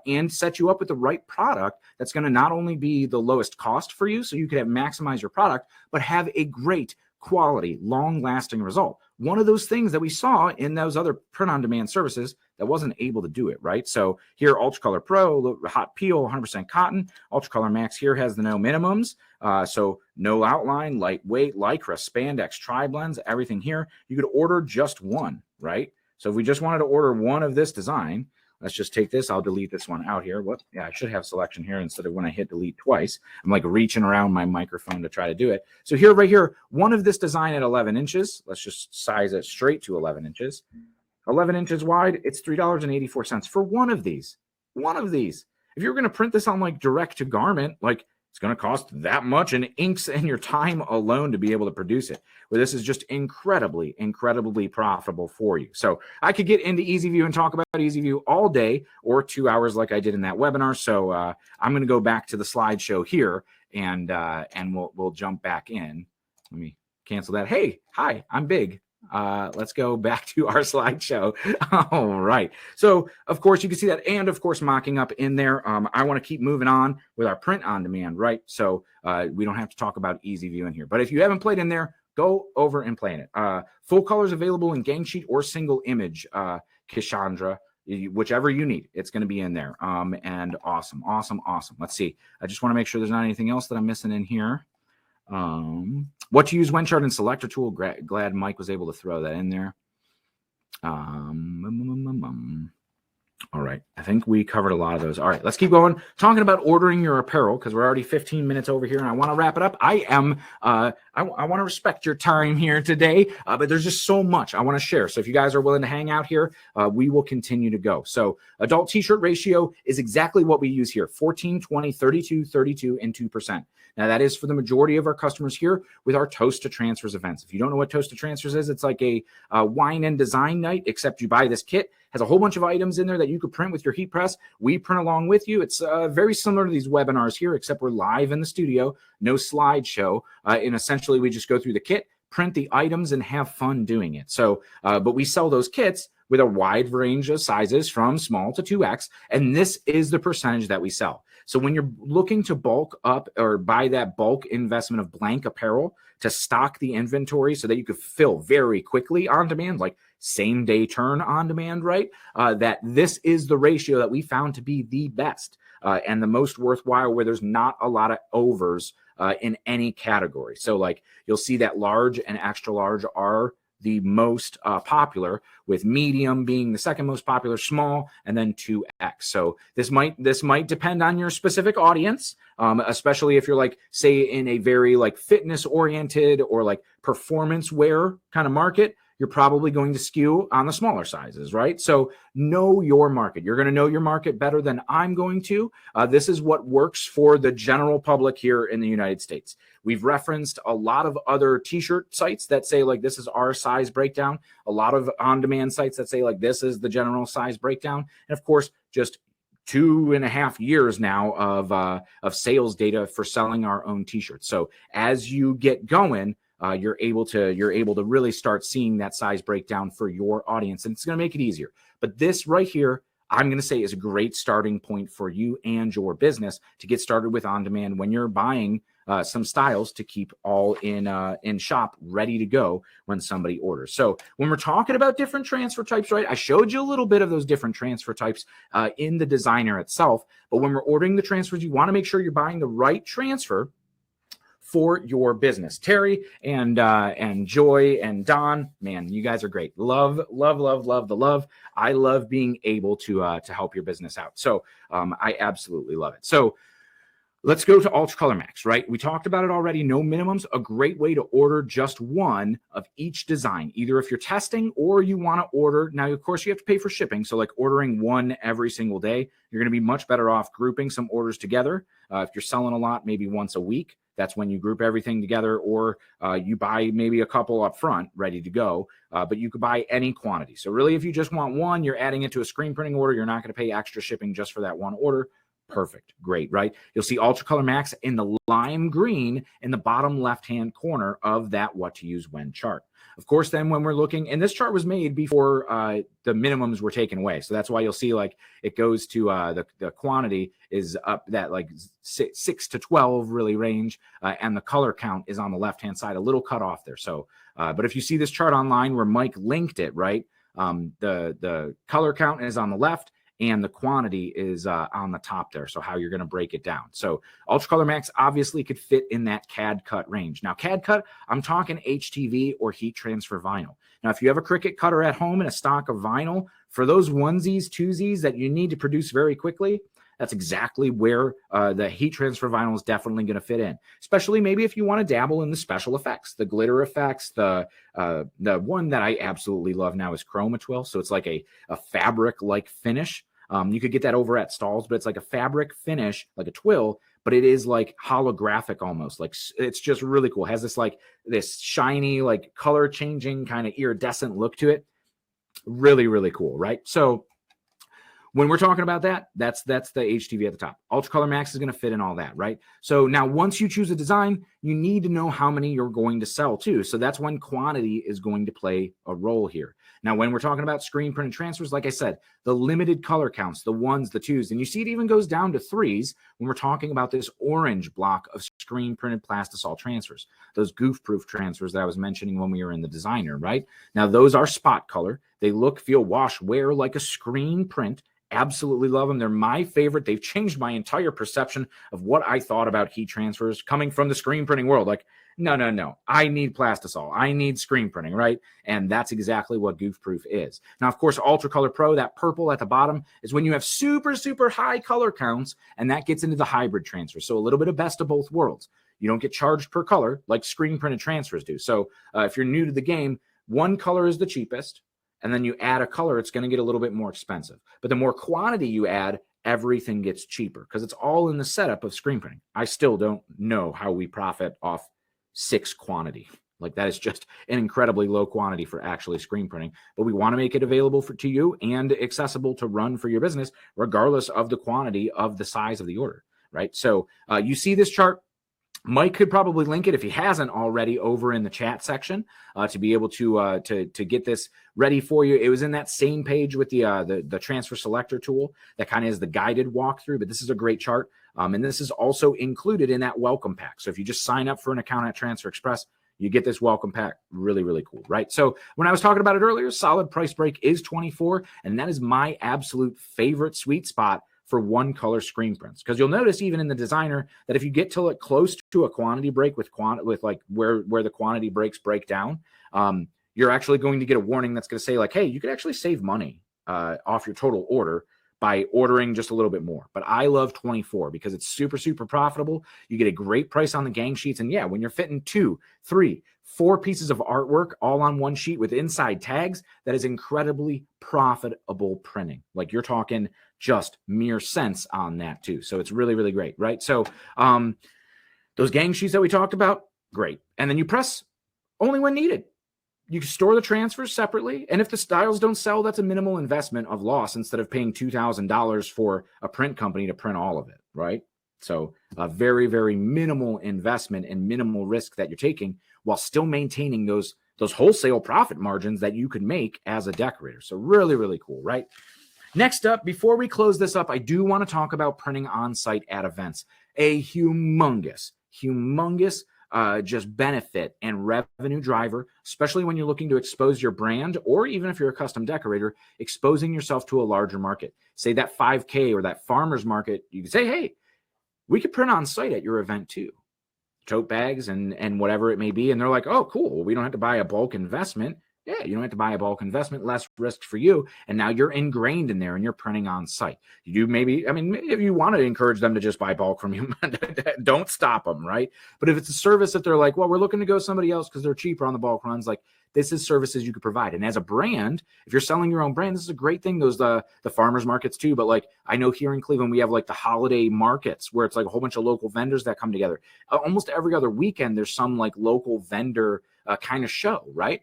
and set you up with the right product that's going to not only be the lowest cost for you, so you could maximize your product, but have a great quality, long-lasting result. One of those things that we saw in those other print-on-demand services that wasn't able to do it, right? So here, Ultracolor Pro, hot peel, 100% cotton. Ultracolor Max here has the no minimums. So no outline, lightweight, lycra, spandex, tri-blends, everything here. You could order just one, right? So if we just wanted to order one of this design, let's just take this. I'll delete this one out here. What? Yeah, I should have selection here instead of when I hit delete twice. I'm like reaching around my microphone to try to do it. So here, right here, one of this design at 11 inches. Let's just size it straight to 11 inches. 11 inches wide, it's $3.84 for one of these. One of these. If you're going to print this on like direct to garment, like it's going to cost that much in inks and your time alone to be able to produce it. Where this is just incredibly, incredibly profitable for you. So I could get into Easy View and talk about Easy View all day or 2 hours like I did in that webinar. So I'm going to go back to the slideshow here and we'll jump back in. Let me cancel that. Hey, hi, I'm big. Let's go back to our slideshow. All right. So, of course, you can see that, and of course, mocking up in there. I want to keep moving on with our print on demand, right? So we don't have to talk about easy view in here. But if you haven't played in there, go over and play in it. Full colors available in gang sheet or single image, Kishandra, whichever you need. It's going to be in there. And awesome. Let's see. I just want to make sure there's not anything else that I'm missing in here. What to use when chart and selector tool. Glad Mike was able to throw that in there. All right. I think we covered a lot of those. All right, let's keep going. Talking about ordering your apparel, because we're already 15 minutes over here and I want to wrap it up. I want to respect your time here today, but there's just so much I want to share. So if you guys are willing to hang out here, we will continue to go. So adult t-shirt ratio is exactly what we use here. 14, 20, 32, 32, and 2%. Now that is for the majority of our customers here with our Toast to Transfers events. If you don't know what Toast to Transfers is, it's like a wine and design night, except you buy this kit. Has a whole bunch of items in there that you could print with your heat press. We print along with you. It's very similar to these webinars here, except we're live in the studio, no slideshow. And essentially, we just go through the kit, print the items, and have fun doing it. So, but we sell those kits with a wide range of sizes from small to 2X, and this is the percentage that we sell. So when you're looking to bulk up or buy that bulk investment of blank apparel to stock the inventory so that you could fill very quickly on demand, like same day turn on demand, right? That this is the ratio that we found to be the best and the most worthwhile, where there's not a lot of overs in any category. So like you'll see that large and extra large are the most popular, with medium being the second most popular, small, and then 2X. So this might depend on your specific audience, especially if you're like, say, in a very like fitness oriented or like performance wear kind of market. You're probably going to skew on the smaller sizes, right? So know your market. You're going to know your market better than I'm going to. This is what works for the general public here in the United States. We've referenced a lot of other t-shirt sites that say like, this is our size breakdown. A lot of on-demand sites that say like, this is the general size breakdown. And of course, just 2.5 years now of sales data for selling our own t-shirts. So as you get going, you're able to really start seeing that size breakdown for your audience, and it's going to make it easier. But this right here, I'm going to say, is a great starting point for you and your business to get started with on demand when you're buying some styles to keep all in shop, ready to go when somebody orders. So when we're talking about different transfer types, right, I showed you a little bit of those different transfer types in the designer itself. But when we're ordering the transfers, you want to make sure you're buying the right transfer for your business. Terry and Joy and Don, man, you guys are great. Love the love. I love being able to help your business out. So I absolutely love it. So let's go to Ultra Color Max, right? We talked about it already. No minimums. A great way to order just one of each design, either if you're testing or you want to order. Now, of course, you have to pay for shipping. So like ordering one every single day, you're going to be much better off grouping some orders together. If you're selling a lot, maybe once a week. That's when you group everything together, or you buy maybe a couple up front ready to go, but you could buy any quantity. So really, if you just want one, you're adding it to a screen printing order. You're not going to pay extra shipping just for that one order. Perfect. Great, right? You'll see Ultra Color Max in the lime green in the bottom left-hand corner of that what to use when chart. Of course, then when we're looking, and this chart was made before the minimums were taken away. So that's why you'll see like it goes to the quantity is up that like 6 to 12 really range. And the color count is on the left-hand side, a little cut off there. So, but if you see this chart online where Mike linked it, right, the color count is on the left and the quantity is on the top there. So how you're going to break it down. So Ultra Color Max obviously could fit in that CAD cut range. Now CAD cut, I'm talking HTV or heat transfer vinyl. Now, if you have a Cricut cutter at home and a stock of vinyl for those onesies, twosies that you need to produce very quickly, that's exactly where the heat transfer vinyl is definitely going to fit in, especially maybe if you want to dabble in the special effects, the glitter effects. The one that I absolutely love now is Chroma Twill. So it's like a fabric-like finish. You could get that over at Stalls, but it's like a fabric finish, like a twill, but it is like holographic almost. Like it's just really cool. It has this shiny, like color changing kind of iridescent look to it. Really, really cool, right? So when we're talking about that, that's the HTV at the top. Ultra Color Max is going to fit in all that, right? So now once you choose a design, you need to know how many you're going to sell too. So that's when quantity is going to play a role here. Now, when we're talking about screen printed transfers, like I said, the limited color counts, the ones, the twos, and you see it even goes down to threes when we're talking about this orange block of screen printed plastisol transfers, those goof proof transfers that I was mentioning when we were in the designer, right? Now, those are spot color. They look, feel, wash, wear like a screen print. Absolutely love them. They're my favorite. They've changed my entire perception of what I thought about heat transfers coming from the screen printing world. Like, no. I need plastisol. I need screen printing, right? And that's exactly what goof proof is. Now, of course, Ultra Color Pro, that purple at the bottom, is when you have super, super high color counts, and that gets into the hybrid transfer. So a little bit of best of both worlds. You don't get charged per color like screen printed transfers do. So if you're new to the game, one color is the cheapest, and then you add a color, it's going to get a little bit more expensive. But the more quantity you add, everything gets cheaper because it's all in the setup of screen printing. I still don't know how we profit off 6 quantity. Like that is just an incredibly low quantity for actually screen printing. But we want to make it available to you and accessible to run for your business, regardless of the quantity of the size of the order, right? So you see this chart. Mike could probably link it if he hasn't already over in the chat section to be able to get this ready for you. It was in that same page with the transfer selector tool that kind of is the guided walkthrough, but this is a great chart. And this is also included in that welcome pack. So if you just sign up for an account at Transfer Express, you get this welcome pack. Really, really cool, right? So when I was talking about it earlier, solid price break is 24, and that is my absolute favorite sweet spot for one color screen prints. Because you'll notice even in the designer that if you get to like close to a quantity break with like where the quantity breaks break down, you're actually going to get a warning that's going to say like, hey, you could actually save money off your total order by ordering just a little bit more. But I love 24 because it's super, super profitable. You get a great price on the gang sheets. And yeah, when you're fitting 2, 3, 4 pieces of artwork all on one sheet with inside tags, that is incredibly profitable printing. Like you're talking just mere cents on that too. So it's really, really great, right? So those gang sheets that we talked about, great. And then you press only when needed. You can store the transfers separately. And if the styles don't sell, that's a minimal investment of loss instead of paying $2,000 for a print company to print all of it, right? So a very, very minimal investment and minimal risk that you're taking while still maintaining those wholesale profit margins that you could make as a decorator. So really, really cool, right? Next up, before we close this up, I do want to talk about printing on site at events. A humongous just benefit and revenue driver, especially when you're looking to expose your brand, or even if you're a custom decorator, exposing yourself to a larger market. Say that 5K or that farmer's market, you can say, hey, we could print on site at your event too. Tote bags and whatever it may be. And they're like, oh, cool. Well, we don't have to buy a bulk investment. Yeah, you don't have to buy a bulk investment, less risk for you. And now you're ingrained in there and you're printing on site. You do maybe, I mean, if you want to encourage them to just buy bulk from you, don't stop them, right? But if it's a service that they're like, well, we're looking to go somebody else because they're cheaper on the bulk runs, like this is services you could provide. And as a brand, if you're selling your own brand, this is a great thing. Those the farmers markets too. But like I know here in Cleveland, we have like the holiday markets where it's like a whole bunch of local vendors that come together. Almost every other weekend, there's some like local vendor kind of show, right?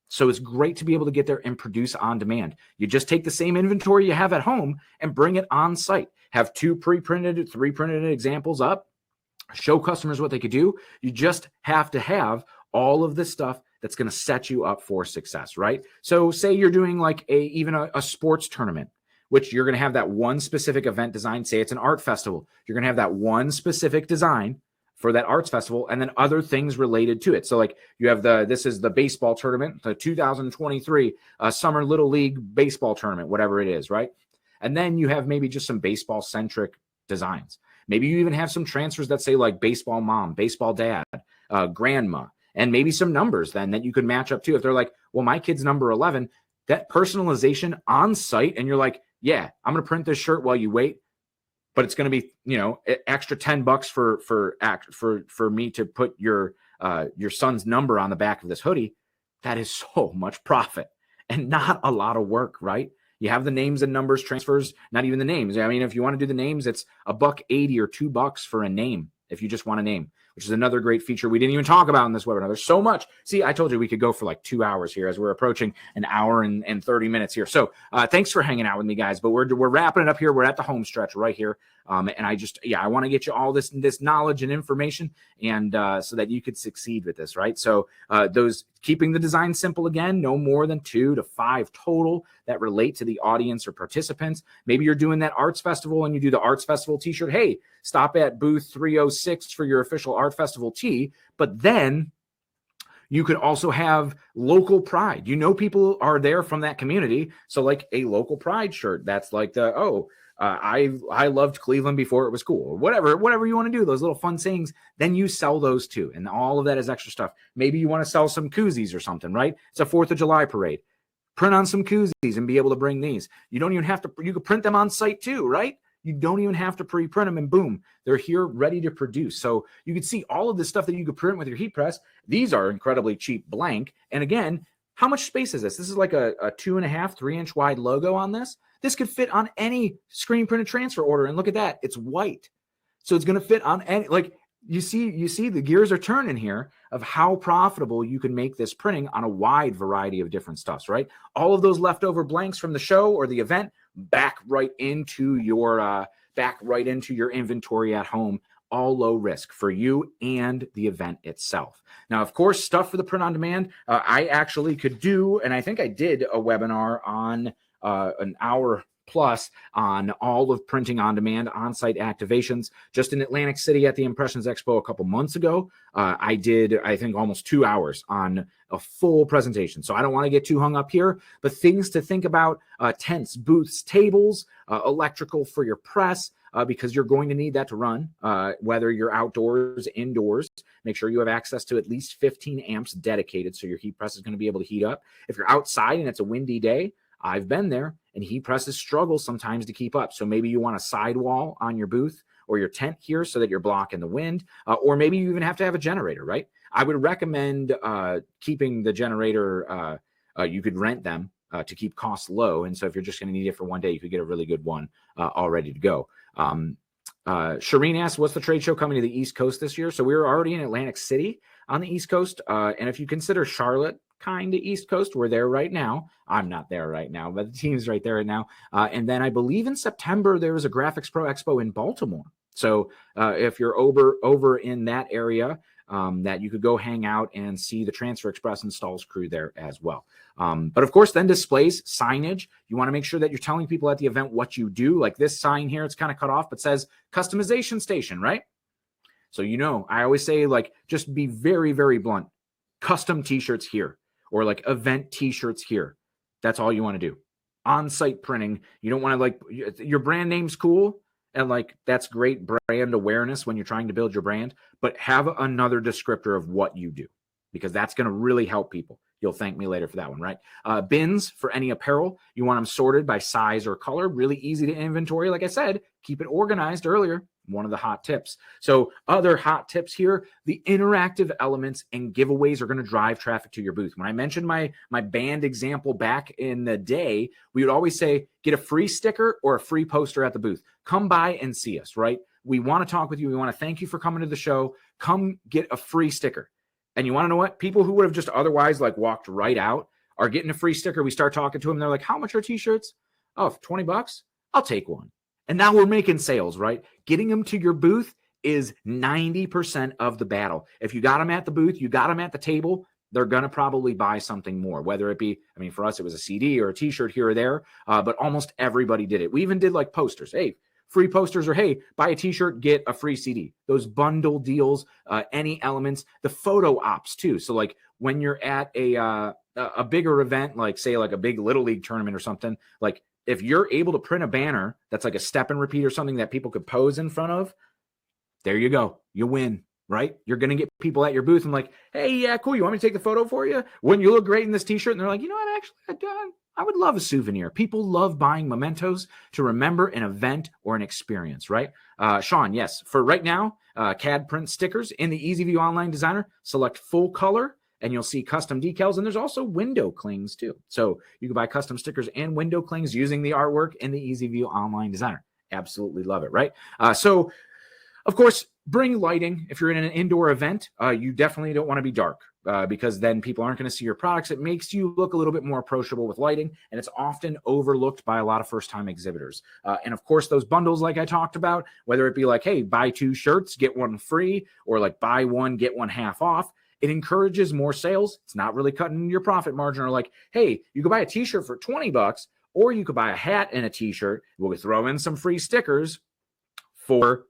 So it's great to be able to get there and produce on demand. You just take the same inventory you have at home and bring it on site. Have 2 pre-printed, 3 printed examples up. Show customers what they could do. You just have to have all of this stuff that's going to set you up for success, right? So say you're doing like even a sports tournament, which you're going to have that one specific event design. Say it's an art festival. You're going to have that one specific design for that arts festival, and then other things related to it. So like you have this is the baseball tournament, the 2023 Summer Little League baseball tournament, whatever it is, right? And then you have maybe just some baseball centric designs. Maybe you even have some transfers that say like baseball mom, baseball dad, grandma, and maybe some numbers then that you could match up to. If they're like, well, my kid's number 11, that personalization on site, and you're like, yeah, I'm going to print this shirt while you wait. But it's going to be, extra $10 for me to put your son's number on the back of this hoodie. That is so much profit and not a lot of work, right? You have the names and numbers transfers, not even the names. I mean, if you want to do the names, it's $1.80 or $2 for a name if you just want a name. which is another great feature we didn't even talk about in this webinar. There's so much. See, I told you we could go for like 2 hours here as we're approaching an hour and 30 minutes here. So thanks for hanging out with me, guys. But we're wrapping it up here. We're at the home stretch right here. And I want to get you all this knowledge and information, and so that you could succeed with this, right? So those keeping the design simple again, no more than 2 to 5 total that relate to the audience or participants. Maybe you're doing that arts festival and you do the arts festival t-shirt. Hey, stop at booth 306 for your official art festival tee. But then you could also have local pride. You know, people are there from that community. So like a local pride shirt, that's like I loved Cleveland before it was cool, or whatever you want to do, those little fun sayings, then you sell those too. And all of that is extra stuff. Maybe you want to sell some koozies or something, right? It's a 4th of July parade. Print on some koozies and be able to bring these. You don't even have to, you could print them on site too, right? You don't even have to pre-print them, and boom, they're here ready to produce. So you can see all of this stuff that you could print with your heat press. These are incredibly cheap blank. And again, how much space is this? This is like a 2.5, 3-inch wide logo on this. This could fit on any screen printed transfer order. And look at that, it's white. So it's going to fit on any, like you see the gears are turning here of how profitable you can make this printing on a wide variety of different stuffs, right? All of those leftover blanks from the show or the event back right into your inventory at home, all low risk for you and the event itself. Now, of course, stuff for the print on demand, I actually could do, and I think I did a webinar on an hour plus on all of printing on demand on-site activations just in Atlantic City at the Impressions Expo a couple months ago. I did, I think, almost 2 hours on a full presentation. So I don't want to get too hung up here, but things to think about: tents, booths, tables, electrical for your press, because you're going to need that to run, whether you're outdoors, indoors. Make sure you have access to at least 15 amps dedicated, so your heat press is going to be able to heat up. If you're outside and it's a windy day, I've been there, and heat presses struggle sometimes to keep up. So maybe you want a sidewall on your booth or your tent here so that you're blocking the wind, or maybe you even have to have a generator, right? I would recommend keeping the generator. You could rent them to keep costs low. And so if you're just going to need it for one day, you could get a really good one all ready to go. Shireen asked, what's the trade show coming to the East Coast this year? So we were already in Atlantic City on the East Coast. And if you consider Charlotte kind of East Coast, we're there right now. I'm not there right now, but the team's right there right now. And then I believe in September, there was a Graphics Pro Expo in Baltimore. So if you're over in that area, that you could go hang out and see the Transfer Express installs crew there as well. But of course, then displays, signage. You want to make sure that you're telling people at the event what you do. Like this sign here, it's kind of cut off, but says customization station, right? So, I always say, like, just be very, very blunt. Custom t-shirts here, or like event t-shirts here. That's all you want to do. On-site printing. You don't want to, like, your brand name's cool. And like, that's great brand awareness when you're trying to build your brand, but have another descriptor of what you do, because that's going to really help people. You'll thank me later for that one, right? Bins for any apparel. You want them sorted by size or color. Really easy to inventory. Like I said, keep it organized earlier. One of the hot tips. So other hot tips here, the interactive elements and giveaways are going to drive traffic to your booth. When I mentioned my band example back in the day, we would always say, get a free sticker or a free poster at the booth. Come by and see us, right? We want to talk with you. We want to thank you for coming to the show. Come get a free sticker. And you want to know what? People who would have just otherwise like walked right out are getting a free sticker. We start talking to them. They're like, how much are t-shirts? Oh, $20? I'll take one. And now we're making sales, right? Getting them to your booth is 90% of the battle. If you got them at the booth, you got them at the table, they're going to probably buy something more, whether it be, I mean, for us, it was a CD or a t-shirt here or there, but almost everybody did it. We even did like posters. Hey, free posters, or hey, buy a t-shirt, get a free CD. Those bundle deals, any elements, the photo ops too. So like when you're at a bigger event, like say like a big Little League tournament or something, like if you're able to print a banner that's like a step and repeat or something that people could pose in front of, there you go. You win, right? You're going to get people at your booth and like, hey, yeah, cool. You want me to take the photo for you? Wouldn't you look great in this t-shirt? And they're like, you know what? Actually, I would love a souvenir. People love buying mementos to remember an event or an experience, right? Sean, yes. For right now, CAD print stickers in the EasyView Online Designer, select full color, and you'll see custom decals. And there's also window clings too. So you can buy custom stickers and window clings using the artwork in the EasyView Online Designer. Absolutely love it, right? So Of course, bring lighting. If you're in an indoor event, you definitely don't want to be dark because then people aren't going to see your products. It makes you look a little bit more approachable with lighting, and it's often overlooked by a lot of first-time exhibitors. And of course, those bundles like I talked about, whether it be like, hey, buy 2 shirts, get 1 free, or like buy 1, get 1 half off, it encourages more sales. It's not really cutting your profit margin. Or like, hey, you could buy a t-shirt for $20, or you could buy a hat and a t-shirt. We'll throw in some free stickers for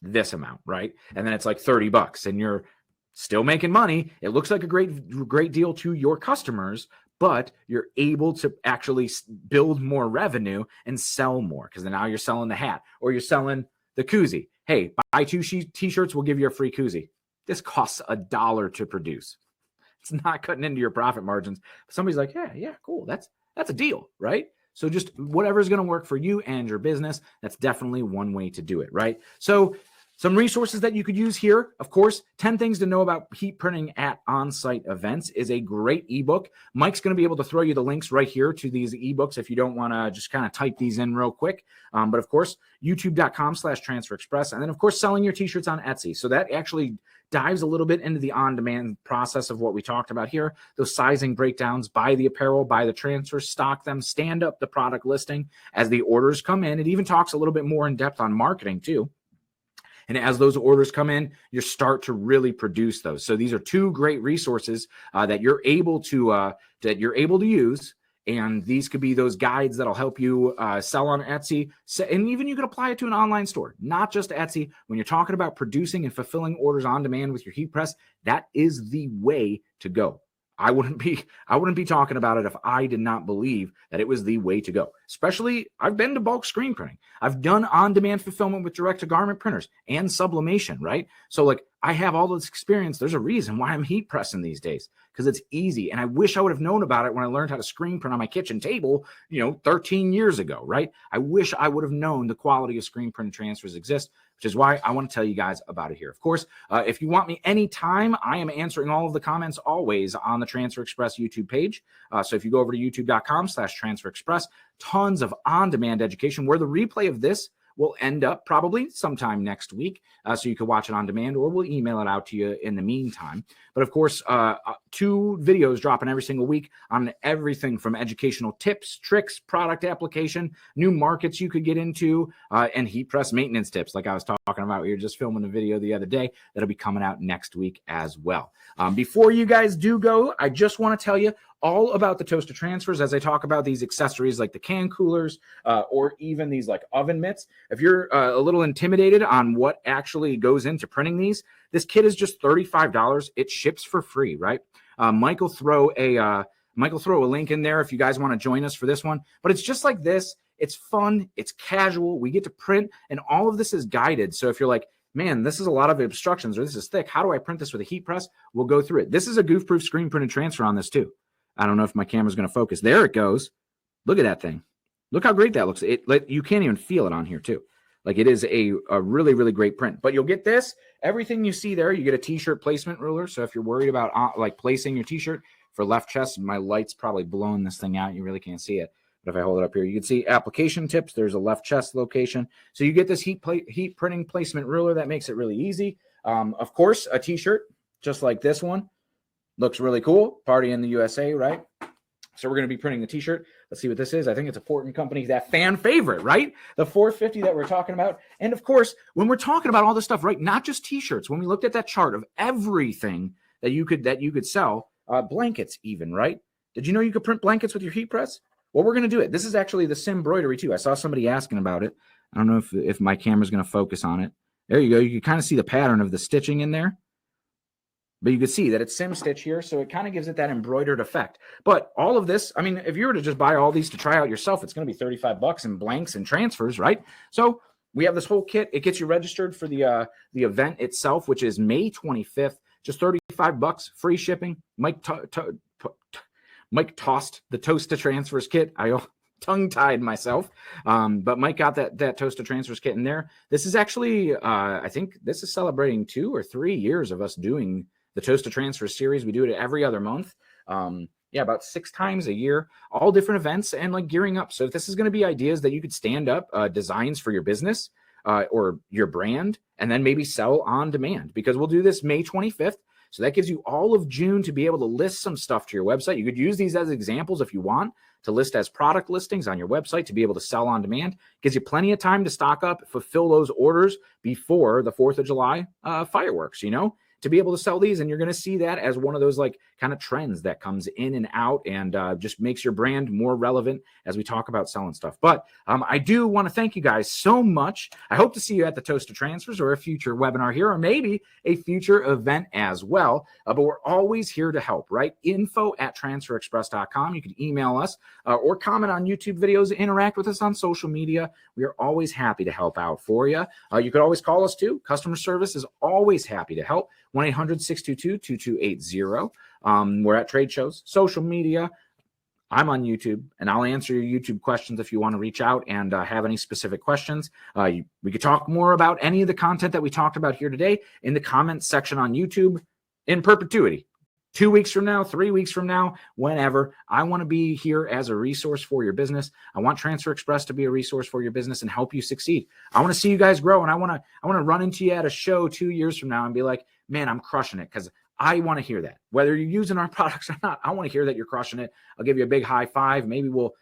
this amount, right? And then it's like $30 and you're still making money. It looks like a great deal to your customers, but you're able to actually build more revenue and sell more because now you're selling the hat or you're selling the koozie. Hey, buy 2 t-shirts, we'll give you a free koozie. This costs $1 to produce. It's not cutting into your profit margins. Somebody's like, yeah, cool. That's a deal, right? So just whatever's going to work for you and your business, that's definitely one way to do it, right? So some resources that you could use here, of course, 10 things to know about heat printing at on-site events is a great ebook. Mike's going to be able to throw you the links right here to these ebooks if you don't want to just kind of type these in real quick. But of course, youtube.com/transferexpress. And then of course, selling your t-shirts on Etsy. So that actually dives a little bit into the on-demand process of what we talked about here. Those sizing breakdowns, buy the apparel, buy the transfer, stock them, stand up the product listing as the orders come in. It even talks a little bit more in depth on marketing too. And as those orders come in, you start to really produce those. So these are 2 great resources that you're able to use. And these could be those guides that'll help you sell on Etsy. And even you could apply it to an online store, not just Etsy. When you're talking about producing and fulfilling orders on demand with your heat press, that is the way to go. I wouldn't be talking about it if I did not believe that it was the way to go. Especially, I've been to bulk screen printing. I've done on-demand fulfillment with direct-to-garment printers and sublimation, right? So like I have all this experience. There's a reason why I'm heat pressing these days because it's easy. And I wish I would have known about it when I learned how to screen print on my kitchen table, 13 years ago, right? I wish I would have known the quality of screen print transfers exist, which is why I want to tell you guys about it here. Of course, if you want me anytime, I am answering all of the comments always on the Transfer Express YouTube page. So if you go over to youtube.com/transferexpress, tons of on-demand education where the replay of this will end up probably sometime next week. So you can watch it on demand or we'll email it out to you in the meantime. But of course, 2 videos dropping every single week on everything from educational tips, tricks, product application, new markets you could get into, and heat press maintenance tips. Like I was talking about, we were just filming a video the other day that'll be coming out next week as well. Before you guys do go, I just want to tell you all about the toaster transfers as I talk about these accessories like the can coolers or even these like oven mitts. If you're a little intimidated on what actually goes into printing these, this kit is just $35. It ships for free, right? Mike will throw a link in there if you guys want to join us for this one. But it's just like this. It's fun. It's casual. We get to print, and all of this is guided. So if you're like, man, this is a lot of instructions or this is thick, how do I print this with a heat press? We'll go through it. This is a goof-proof screen printed transfer on this too. I don't know if my camera's going to focus. There it goes. Look at that thing. Look how great that looks. You can't even feel it on here too. Like it is a really, really great print. But you'll get this. Everything you see there, you get a t-shirt placement ruler. So if you're worried about like placing your t-shirt for left chest, my light's probably blowing this thing out. You really can't see it. But if I hold it up here, you can see application tips. There's a left chest location. So you get this heat printing placement ruler that makes it really easy. Of course, a t-shirt just like this one. Looks really cool. Party in the USA, right? So we're going to be printing the t-shirt. Let's see what this is. I think it's a Portland company, that fan favorite, right? The 450 that we're talking about. And of course, when we're talking about all this stuff, right? Not just t-shirts. When we looked at that chart of everything that you could sell, blankets even, right? Did you know you could print blankets with your heat press? Well, we're going to do it. This is actually the Simbroidery too. I saw somebody asking about it. I don't know if my camera's going to focus on it. There you go. You can kind of see the pattern of the stitching in there. But you can see that it's sim stitch here, so it kind of gives it that embroidered effect. But all of this, I mean, if you were to just buy all these to try out yourself, it's going to be $35 in blanks and transfers, right? So we have this whole kit. It gets you registered for the event itself, which is May 25th. Just $35, free shipping. Mike tossed the Toast-to Transfers kit. I tongue-tied myself, but Mike got that Toast-to Transfers kit in there. This is actually, I think this is celebrating 2 or 3 years of us doing the Toast-to Transfers series. We do it every other month. About 6 times a year, all different events and like gearing up. So if this is going to be ideas that you could stand up, designs for your business or your brand and then maybe sell on demand, because we'll do this May 25th. So that gives you all of June to be able to list some stuff to your website. You could use these as examples if you want to list as product listings on your website to be able to sell on demand. Gives you plenty of time to stock up, fulfill those orders before the 4th of July fireworks, to be able to sell these. And you're going to see that as one of those like kind of trends that comes in and out and just makes your brand more relevant as we talk about selling stuff. But I do want to thank you guys so much. I hope to see you at the Toast to Transfers or a future webinar here, or maybe a future event as well. But we're always here to help, right? info@transferexpress.com. You can email us or comment on YouTube videos, interact with us on social media. We are always happy to help out for you. You could always call us too. Customer service is always happy to help. 1-800-622-2280. We're at trade shows, social media. I'm on YouTube, and I'll answer your YouTube questions if you want to reach out and have any specific questions. We could talk more about any of the content that we talked about here today in the comments section on YouTube in perpetuity. 2 weeks from now, 3 weeks from now, whenever. I want to be here as a resource for your business. I want Transfer Express to be a resource for your business and help you succeed. I want to see you guys grow, and I want to run into you at a show 2 years from now and be like, man, I'm crushing it, because I want to hear that. Whether you're using our products or not, I want to hear that you're crushing it. I'll give you a big high five. Maybe we'll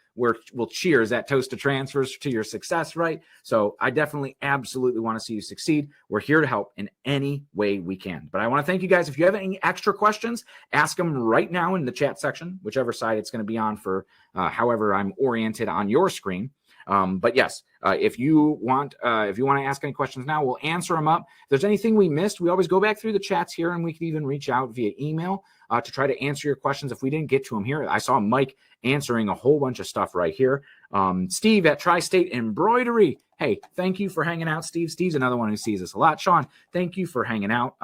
cheers at Toast to Transfers to your success, right? So I definitely absolutely want to see you succeed. We're here to help in any way we can. But I want to thank you guys. If you have any extra questions, ask them right now in the chat section, whichever side it's going to be on for however I'm oriented on your screen. But yes, if you want to ask any questions now, we'll answer them up. If there's anything we missed, we always go back through the chats here, and we can even reach out via email to try to answer your questions if we didn't get to them here. I saw Mike answering a whole bunch of stuff right here. Steve at Tri-State Embroidery. Hey, thank you for hanging out, Steve. Steve's another one who sees us a lot. Sean, thank you for hanging out.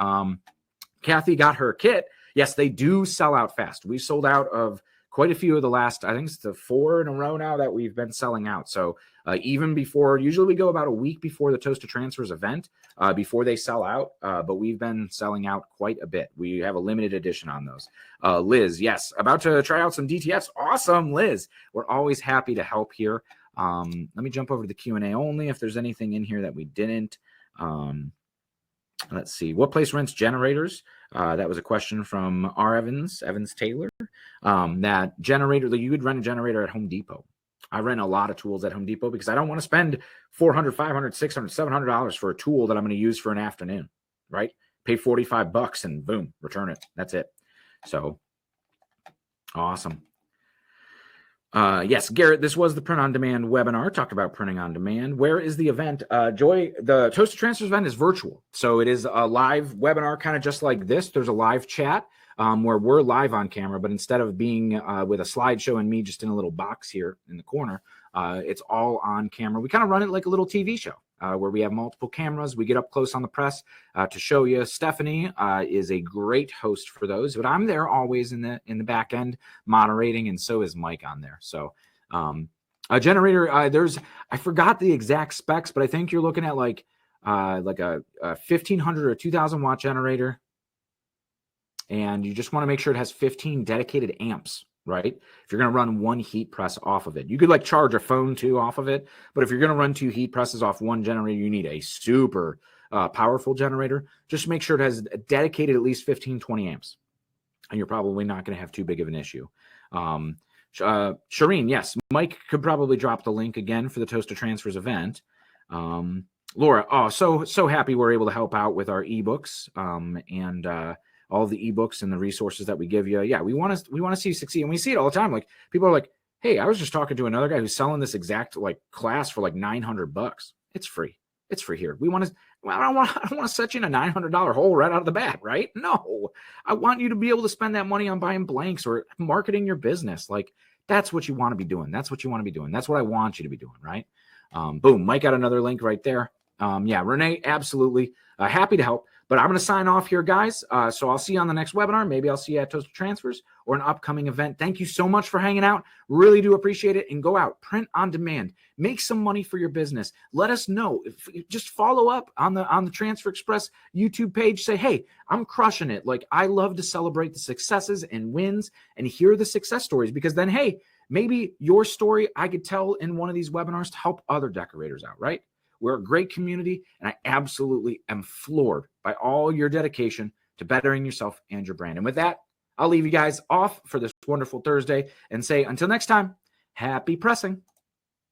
Kathy got her kit. Yes, they do sell out fast. We sold out of quite a few of the last, I think it's the 4 in a row now that we've been selling out. So even before, usually we go about a week before the Toast to Transfers event before they sell out. But we've been selling out quite a bit. We have a limited edition on those. Liz, yes, about to try out some DTFs. Awesome, Liz. We're always happy to help here. Let me jump over to the Q&A only if there's anything in here that we didn't. Let's see. What place rents generators? That was a question from R. Evans Taylor. That generator, that you would rent a generator at Home Depot. I rent a lot of tools at Home Depot because I don't want to spend $400, $500, $600, $700 for a tool that I'm going to use for an afternoon, right? Pay $45 and boom, return it. That's it. So awesome. Yes, Garrett, this was the Print on Demand webinar. Talked about printing on demand. Where is the event? Joy, the Toast to Transfers event is virtual. So it is a live webinar, kind of just like this. There's a live chat where we're live on camera, but instead of being with a slideshow and me just in a little box here in the corner, it's all on camera. We kind of run it like a little TV show where we have multiple cameras. We get up close on the press to show you. Stephanie is a great host for those, but I'm there always in the back end moderating, and so is Mike on there. So a generator, I forgot the exact specs, but I think you're looking at like a 1500 or 2000 watt generator. And you just want to make sure it has 15 dedicated amps, right? If you're going to run one heat press off of it, you could like charge a phone too off of it. But if you're going to run 2 heat presses off one generator, you need a super powerful generator. Just make sure it has dedicated at least 15, 20 amps. And you're probably not going to have too big of an issue. Shireen, yes, Mike could probably drop the link again for the Toast to Transfers event. Laura, so happy we're able to help out with our ebooks and all the ebooks and the resources that we give you. Yeah, we want to see you succeed. And we see it all the time. Like people are like, hey, I was just talking to another guy who's selling this exact like class for like $900. It's free. It's free here. I don't want to set you in a $900 hole right out of the bat, right? No, I want you to be able to spend that money on buying blanks or marketing your business. Like that's what you want to be doing. That's what you want to be doing. That's what I want you to be doing, right? Boom, Mike got another link right there. Yeah, Renee, absolutely. Happy to help. But I'm going to sign off here, guys. So I'll see you on the next webinar. Maybe I'll see you at Toast to Transfers or an upcoming event. Thank you so much for hanging out. Really do appreciate it. And go out, print on demand, make some money for your business. Let us know. Just follow up on the Transfer Express YouTube page. Say, hey, I'm crushing it. Like I love to celebrate the successes and wins and hear the success stories, because then, hey, maybe your story I could tell in one of these webinars to help other decorators out, right? We're a great community, and I absolutely am floored by all your dedication to bettering yourself and your brand. And with that, I'll leave you guys off for this wonderful Thursday and say, until next time, happy pressing.